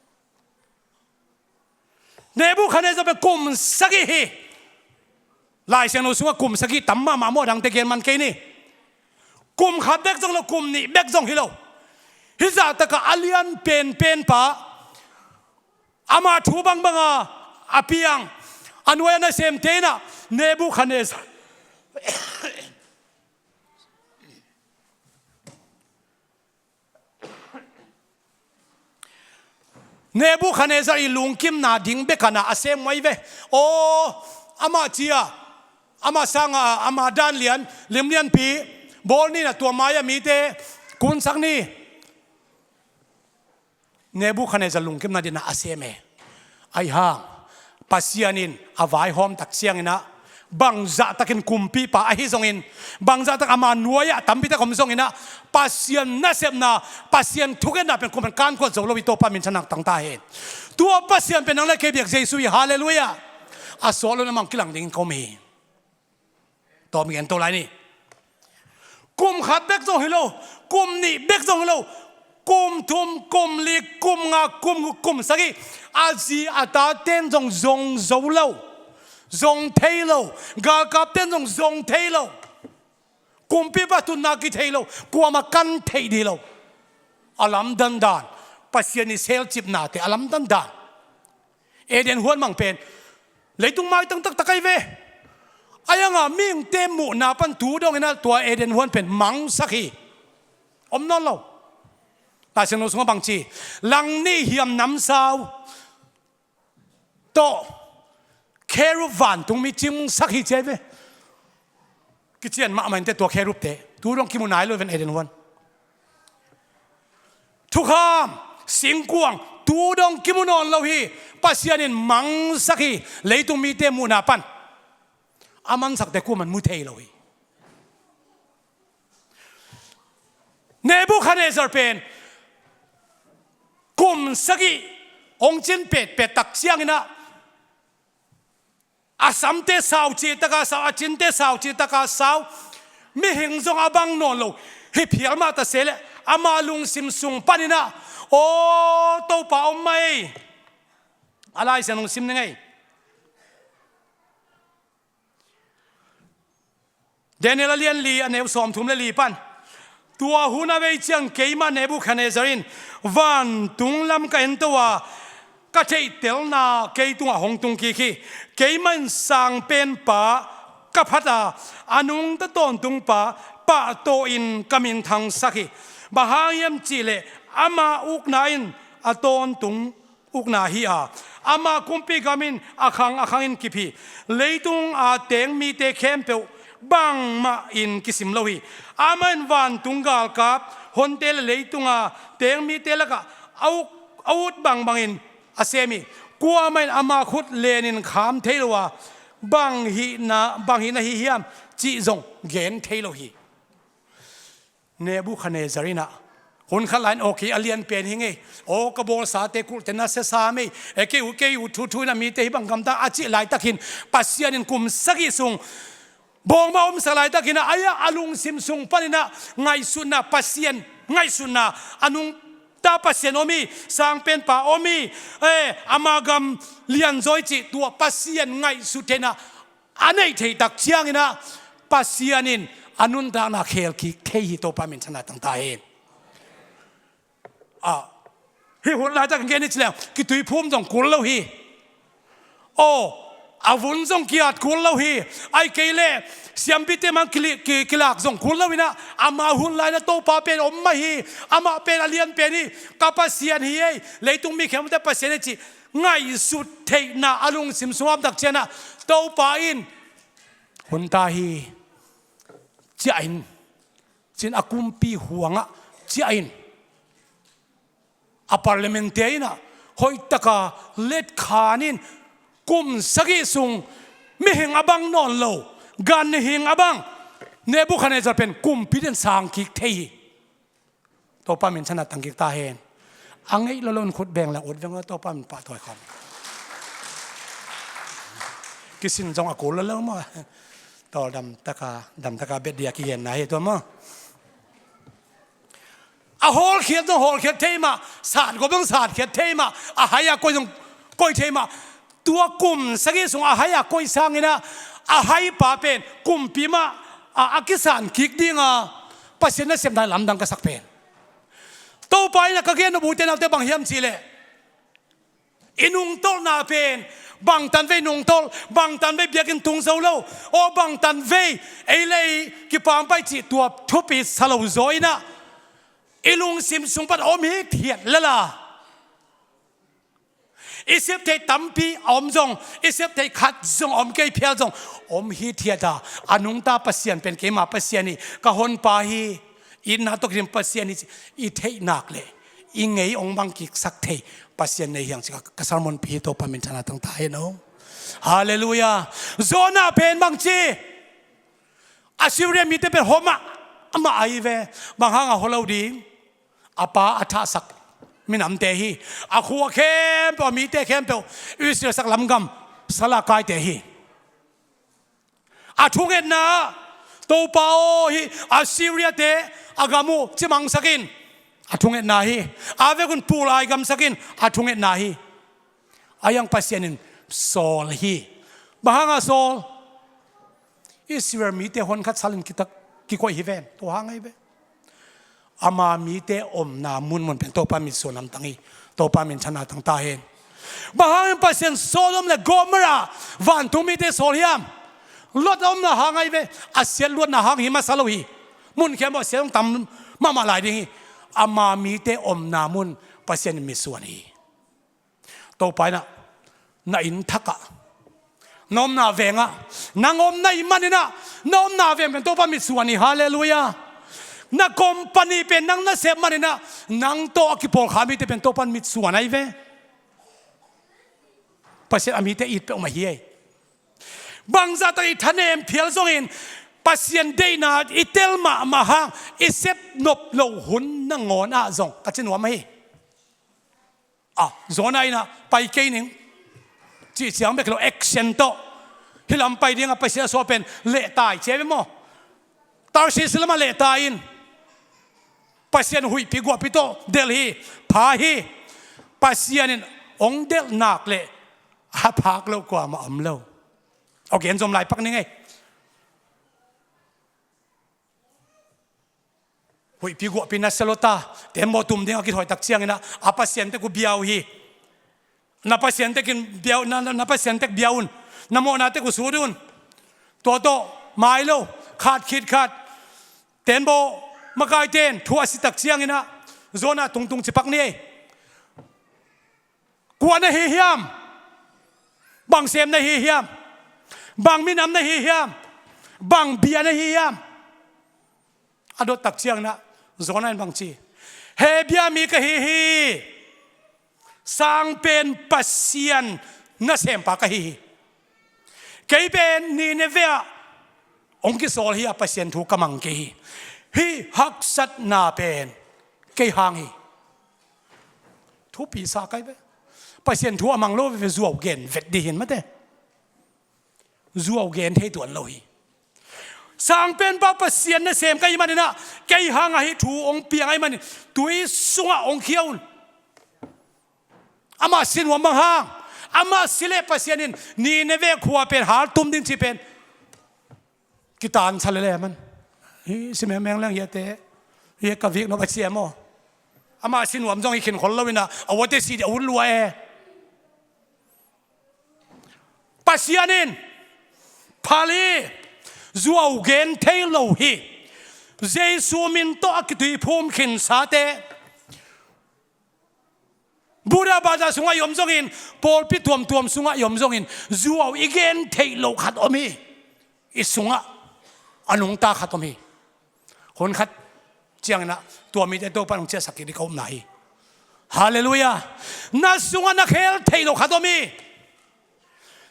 เนบุคาเนซาเป็นกุมสักฮีลายเสียงเราสูงกุมสักฮีตั้มมาโมดังเตเกียนมันแค่นี้กุมขับเบกจงเรากุมนี่เบกจงฮิโลฮิซาตะกะอาเลียนเป็นปะอามาทูบังอาเปียงอันวยนะเซมเตนะเนบุคาเนซาเนบูคาเนซาอีลุงคิมนาดิ่งเบกนาอาเซมไว้เวโออามาเจียอามาสังอามาดานเลียนลิมเลียนปีบอลนี่นะตัวมายามีเตกุนสักนี่เนบูคาเนซาลุงคิมนาดินาอาเซมไอห่างปัสยานินอาวายหอมตักเสียงนะบางจะตักินกุมปีป่าไอฮิซงอินบางจะตักอามาหน่วยตัมพิตาคมซงอินะปัสยันน่าเสพนะปัสยันทุกอย่างเป็นคนเป็นการกวดโจลวิโตปามินชนักตั้งตาเห็นตัวปัสยันเป็นอะไรเก็บอย่างเยซูฮาเลลูยาอาสวลนั่นมันกิลังดิ่งเขามีตัวมีเงินตัวไรนี่กุมขัดเบกซงฮิโลกุมนี่เบกซงฮิโลกุมทุมกุมลีกุมงากุมสักอาจีอาตาเต้นจงโจโลจงเทโลกากับเต้นจงเทโลกุมปีปัตุนากิเทโลกัวมากันเทดีโลอาลัมดันดานปัสยานิเซลจิบนาเตอาลัมดันดานเอเดนหัวมังเป็นเลยตุงไม้ตั้งตะไคร้เวอายังมิ่งเต็มหมู่นาปันตูดงนะตัวเอเดนหัวเป็นมังสักทีอมนอนเราแต่เสียงเราสงบบางทีหลังนี้เหี่ยมน้ำสาวโตเครูฟานตุงมีจิมสักทีเจ้าเวกิจยันมามันแต่ตัวเครูปเตะตูดงคิมุนายเลยเป็นเอเดนหัวทุกคำสิงกวงตูดงกิมุนอนเราฮีปัสยานินมังสักทีเลยตุงมีเตมูนาปันอามันสักแต่กูมันมุเทเราฮีเนบูคาเนซาร์เป็นกุมสักองจินเป็ดตักเสียงนะอาสัมเตสาวจีตะกาสาวอาจินเตสาวจีตะกาสาวมีหิงจงอาบังนอนโลฮิพิอามาตาเสเลอามาลุงซิมซุงปานินะโอโตปาอมไม่อะไรเสียงลุงซิมยังไงเดนเนลเลียนลีอันเนวสอมทุ่มเลลีปันตัวหูนาเวจังเกยมาเนบุคาเนซารินวันตุงลำกันตัวก็ใช้เตลนาเกยตัวหงตุงกีเกยมันสังเป็นป่ากับพัดอานุงตะต้นตุงป่าป่าโตอินกามินทางสักบาหายมจีเลอามาอุกนาอินอาต้นตุงอุกนาฮีอามาคุมปีกามินอาคังอินกิพีเลยตุงอาเตงมีเตเข้มเปวบังมาอินกิสิมลวีอามันวันตุงกาลกับฮอนเตลเลยตุงเตงมีเตละกะเอาบังอินอาเซมีกัวมันอามาขุดเลนินขามเทลวา bang hi na hihiam chi zong gen thailo hi Nebuchadnezzarina hun khalain okay alien pen hinge o kabol sa te kul tena se sa me eke u thu na mi te bang gam ta achi lai takin pasian in kum sagi sung bong ma salai takin aya alung sim sung panina ngai sunna pasian ngai sunna anung ta pasien omi sang pen pa omi amagam lian zoi chi tua pasien ngai sutena anei thei tak chiang ina pasianin anun da na khel ki thei to pa min chana tang ta hen hi hun la ta ngen ni chlang ki tui phum jong kul lo hi avun jong kiat kul lo hi ai keile siam bite mang kilak jong kul lo ina ama hun la na to pa pen om ma hi ama pen alian pen hi kapasian hi ei leitung mi khem ta pasien chi ngai su thei na alung sim suam dak chena to pa in hun ta hi chain chin akum pi huanga chain a parliamenteina hoi taka let khanin kum sagi sung mi hing abang non lo gan hing abang Nebuchadnezzar pen kum piden sang ki thei to pa min chana tangki ta hen angai lolon khut beng la ut veng to pa min pa thoi khom kisin jong akul lo ma to dam taka bet dia ki hen na he to ma a hol khiat thema san go bang san khiat thema a haya ko jong koi thema tua kum sagi sung a haya koi sangina a hai pa pen kum pima a akisan kik dinga pasina sem dai lam dang ka sak pen to pai na ka gen bu te na te bang hiam chile inung tol na pen bang tan ve nung tol bang tan ve biakin tung zo lo o bang tan ve ei lei ki pam pai chi tua thupi salo zoina ilung sim sung pat om hi thiat lala isep te tampi om jong isep te khat jong om ke phial jong om hi thiata anung ta pasian pen ke ma pasian ni ka hon pa hi in na to krim pasian ni I thei nak le I ngei ong bang ki sak thei pasian nei hyang ka salmon pi to pa min thana tang thai no hallelujah zona pen bang chi Assyria mi te pen homa ama ai ve bang hanga holo ding apa atha sak minam te hi a khuwa khem pa mi te khem pe Israel sak lam gam sala kai te hi a thungen na to pa o hi Assyria te agamu chimang sakin a thungen na hi ave kun pulai gam sakin a thungen na hi ayang pasianin Saul hi bahanga Saul Israel mi te hon khat salin kitak ki koi hi ven to hangai be ama mi te om na mun pen to pa mi sonam tangi to pa min chana tang ta hen bahang pasien Sodom le Gomorrah van tu mi te soliam lot om na hangai ve asian lot na hang hi ma salohi mun khem bo siang tam mama lai ding ama mi te om na mun pasien mi suan hi to pa na in thaka nom na venga nangom na imanina nom na vem to pa mi suan hi hallelujah na company pen nang na sep manina nang to akipol khami te pen to pan mit suan ai ve pasien ami te it pe ma hi bangza ta I thanem phial zong in pasien deina itel ma hang isep nop lo hun na ngon a zong ka chin wa mai zona ina pai ke ning chi chiang be klo action to hilam pai ding a pasien so pen le tai che be mo tar si silama le tai in pasien hui pi gua pito Delhi pha hi pasienin ong del nak le ha phak lo kwa ma am lo okay en zom lai pak ni ngai hui pi gua pina selota tem mo tum ding ki thoi tak chiang ina a pasien te ku biau hi na pasien te kin biau na pasien te biaun na mo na te ku sudun to mai lo khat khit khat ten bo makai ten thua si tak chiang ina zona tung chipak ni kuana hi hiam bang sem na hi hiam bang minam na hi hiam bang bia na hi hiam adot tak chiang na zona in bang chi he bia mi ka hi sang pen pasian na sem pa ka hi cái bên ni nè về ông cái số hi apa sian thu kamang cái hi hắc sát na bên cái hàng hi thu pi sa cái bé apa sian thu amang lo về zuaw gen vet đi hin mất đấy zuaw gen thấy tuần lâu hi sang bên ba apa sian na xem cái mà nè cái hàng hi thu ông piang ai mà tuổi sung ông khiêu ama sin wa mang hang ama sile pasianin ni neve khuwa pen har tum din chi pen kitan chalele man hi sime meng lang yate ye ka vik no ba chiamo ama sin wam jong ikhin khol lawina awote si de ul lua e pasianin phali zuaw gen thailo hi jesu min to akitui phum khin sa te Buddha baza sunga yom zongin Paul pi tuam sunga yom zongin zuaw igen thei lo khat omi isunga anung ta khat omi hon khat chiang na tuami te to panong che sakiri ko nai hallelujah na sunga na khel thei lo khat omi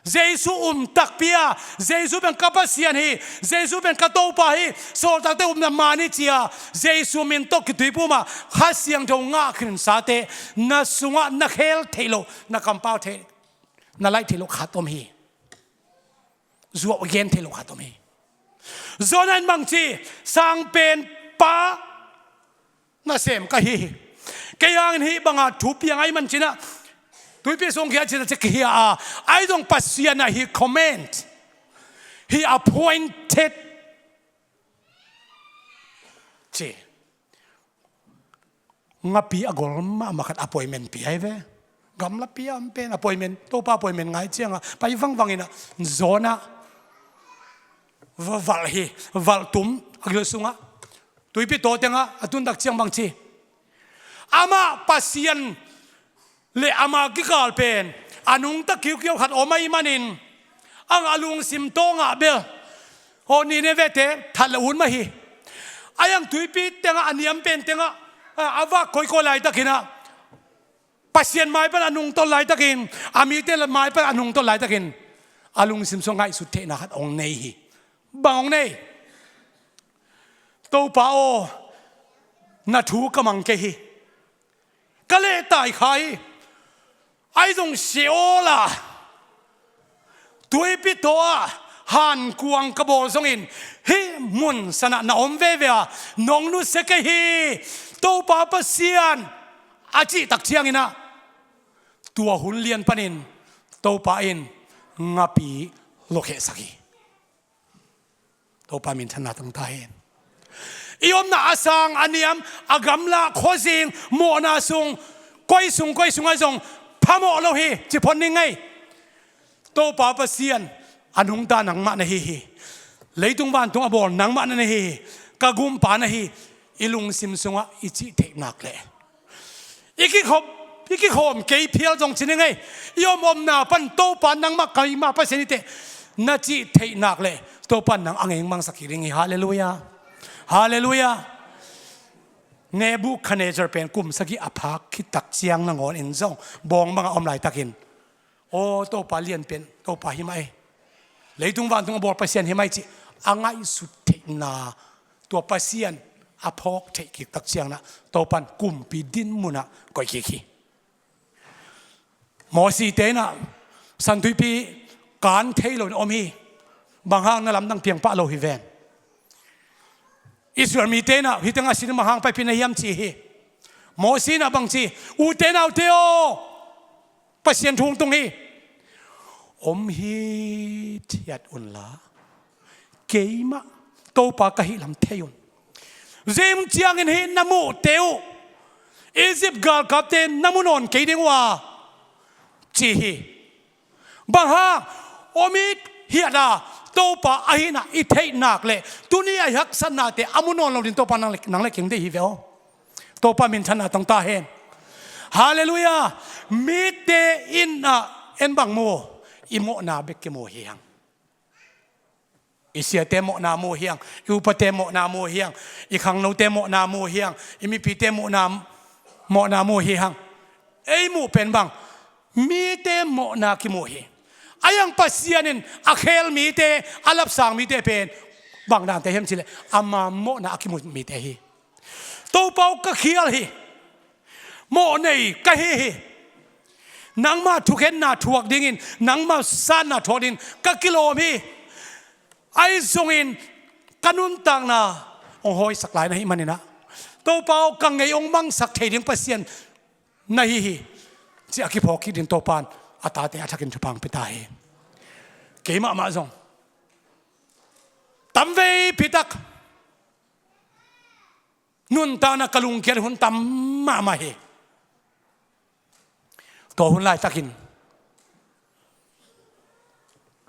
Jesu tak pia Jesu ben kapasian hi Jesu ben katopa hi so ta te na mani chia Jesu min to ki tuipuma khasiang jo nga khin sate na sunga na khel thelo na kampau the na lai thelo khatom hi zuwa again thelo khatom hi zonan mangchi sang pen pa na sem ka hi kayang hi banga thupiang ai man china Tui pi song kia chita chik here I don't pasiana he comment he appointed che ngapi agol ma makat appointment pi ai ve gamla pi am pen appointment topa appointment ngai chianga pai wangina zona val hi val tum aglo sunga tui pi to tenga atun dak chiang bang chi ama pasian le ama ki kal pen anung ta kiu kiu khat omai manin ang alung sim to nga bel ho ni ne vete thal un ma hi ayang tuipi tenga aniam pen tenga awa koi ko lai takina pasien mai pa anung to lai takin ami te mai pa anung to lai takin alung sim so ngai su the na khat ong nei hi bang nei to pa o na thu kamang ke hi kale tai khai ai dong xio la tuổi pi toa han kuang kabol songin hi mun sana na omve ve nong nu se ke hi to pa pa sian achi tak chiang ina tua hun lian panin to pa in ngapi lokhe saki to pa min thana tang ta hen iom na asang aniam agamla khozing mo na sung koi sung ai song phamo lo hi chi phon ni ngai to pa pa sian anung ta nang ma na hi leitung ban tung abol nang ma na hi ka gum pa na hi ilung sim sunga ichi the nak le iki khom ke phial jong chin ngai yom om na pan to pa nang ma kai ma pa senite na chi the nak le to pan nang angeng mang sakiring hallelujah hallelujah Nebuchadnezzar pen kum sagi aphak khitak chiang na ngon in zong bong mga omlai takin o to palian pen to pa himai leitung wan tung bor pasien himai chi angai su the na to pasien aphok the ki tak chiang na to pan kum pi din muna koi ki mo si te na san tui pi kan thailo om hi bang hang na lam dang piang pa lo hi ven Israel mi te na hitanga sin mahang pa pinayam chi hi mo sin abang chi u te na te o pasien thung tung hi om hi thiat un la keima to pa ka hi lam theyon zem chiang in hi namu teu Egypt gal kapten namunon ke ding wa chi hi bang ha omit hiada Topa ahina ithei nak le tunia hak sanna te amunon lo din topa nang le king de hi veo topa min thana tang ta hen hallelujah mite in en bang mo imo na bek ke mo hiang isia te mo na mo hiang upa te mo na mo hiang ikhang no te mo na mo hiang imi pi te mo na mo hiang ei mo pen bang mi te mo na ki mo hi ayang pasyanin akhel mi te alap sang mi te pen bang dan te hem chile ama mo na akimut mi te hi to pau ka khial hi mo nei ka hi nang ma thuken na thuak dingin nang ma san na thodin ka kilom hi ai zongin kanun tang na ong hoi saklai na hi manina to pau kang ngei ong mang sak thei ding pasyan na hi chi akiphoki din to pan atate athakin thupang pitai keima ma zong tamve pitak nun ta na kalung kher hun tam ma ma he to hun lai takin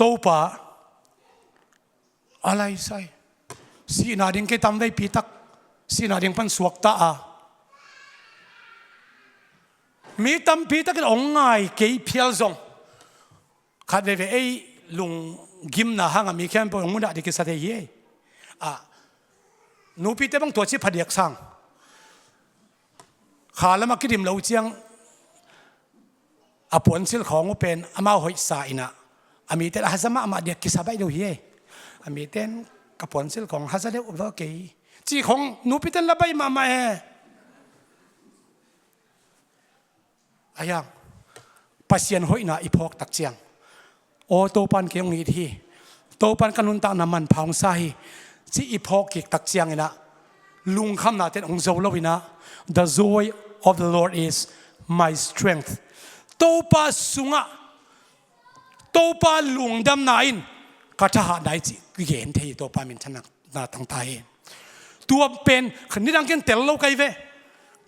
topa alai sai si na ding ke tamve pitak si na ding pan suak ta a mi tam pitak ong ngai ke phial zong khat ve ei lung gim na hanga mi khem po nguna de ki sa the ye a nu pi te bang to chi phadiak sang khalama ki dim lo chiang apon sil khong pen ama hoi sa ina ami te hazama ama de ki sa bai do ye ami ten kapon sil khong hazale uba ke chi khong nu pi ten la bai ma ma he ayang pasien hoi na ipok tak chiang o to pan ke ngi thi to pan kanun ta na man phang sa hi chi ipok ki tak chiang ina lung kham na ten ong zo lo ina the joy of the Lord is my strength to pa sunga to pa lung dam na in ka tha ha dai chi gen thei to pa min thana na tang tai tua pen khni dang ken tel lo kai ve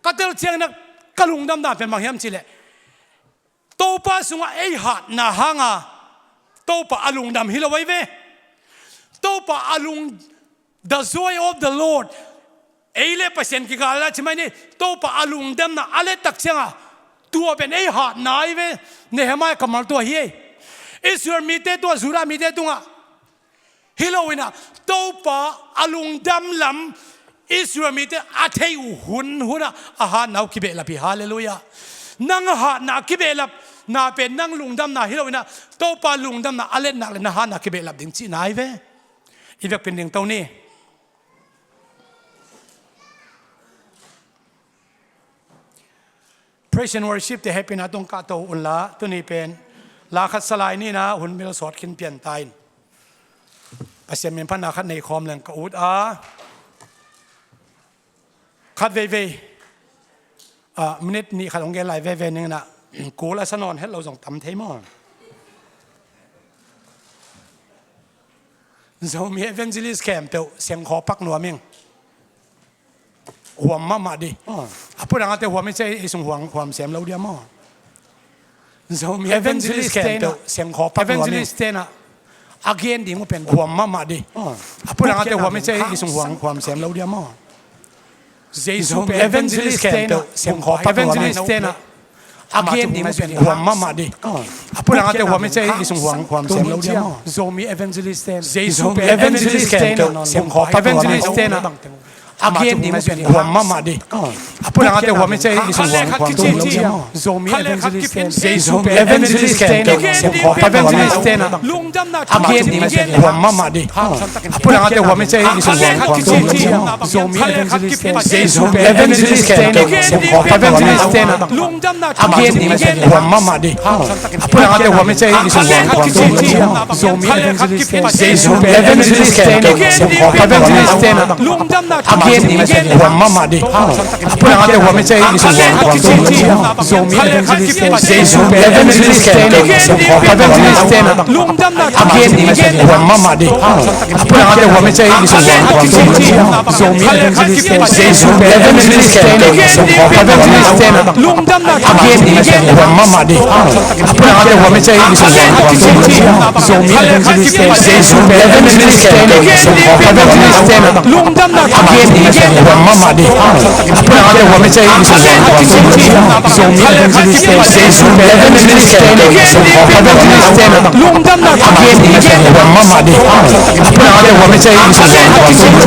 ka tel chiang na ka lung dam na pen mang hiam chi le to pa sunga ei hat na hanga Topa alung dam hilawai ve Topa alung the joy of the Lord eile pasien ki gala chimai ni Topa alung dam na ale tak changa tua ben ei ha nai ve Nehemai kamal tua hi Israel mite tua zura mite tunga hilawina Topa alung dam lam Israel mite athei hun huna aha nau ki be la pi hallelujah nang ha na ki be la na pen nang lungdam na hilawina to pa lungdam na alen na na ha na ke be lap ding chi nai ve ivek pen ding to ni praise and worship te happy na tong ka to unla tu ni pen la khat salai ni na hun mil sot khin pian tain pasien men pan na khat nei khom lang ka ut a khat ve ve minute ni khat ong ge lai ve ve ning na cố là sao non hết lâu dòng tắm thế mà rồi mi evangelist camp tàu xem khó bắt nuôi mình huam mà đi à bữa nào tàu huam mới chơi sung huam xem lâu đi mà rồi mi evangelist camp tàu xem khó bắt nuôi mình again đi một bên huam mà đi à bữa nào tàu huam mới chơi sung huam xem lâu đi mà rồi mi evangelist camp tàu xem khó bắt nuôi mình again ni huam mama di apura ngate huam me chei isung huam sem lo dia zomi evangelist ten jesu evangelist ten sem kho evangelist ten again ni huam mama di apura ngate huam me chei isung huam sem lo dia zomi evangelist ten jesu evangelist ten sem kho evangelist ten again ni huam mama di apura ngate huam me chei isung huam sem lo dia zomi evangelist ten jesu evangelist ten sem kho evangelist ten again ni huam mama di apura ngate huam me chei isung huam sem lo dia zomi evangelist ten jesu evangelist ten sem kho evangelist ten again ni huam mama di apura ngate huam me chei isung huam sem lo dia zomi evangelist ten jesu evangelist ten sem kho evangelist ten again ni huam mama di apura ngate huam me chei isung huam sem lo dia zomi evangelist ten jesu evangelist ten sem kho evangelist ten again ni huam mama di apura ngate huam me chei isung huam sem lo dia zomi evangelist ten jesu evangelist ten sem kho evangelist ten again ni huam mama di apura ngate huam me chei isung huam sem lo dia zomi evangelist ten jesu evangelist ten sem kho evangelist ten again ni huam mama di apura ngate huam me chei isung huam sem lo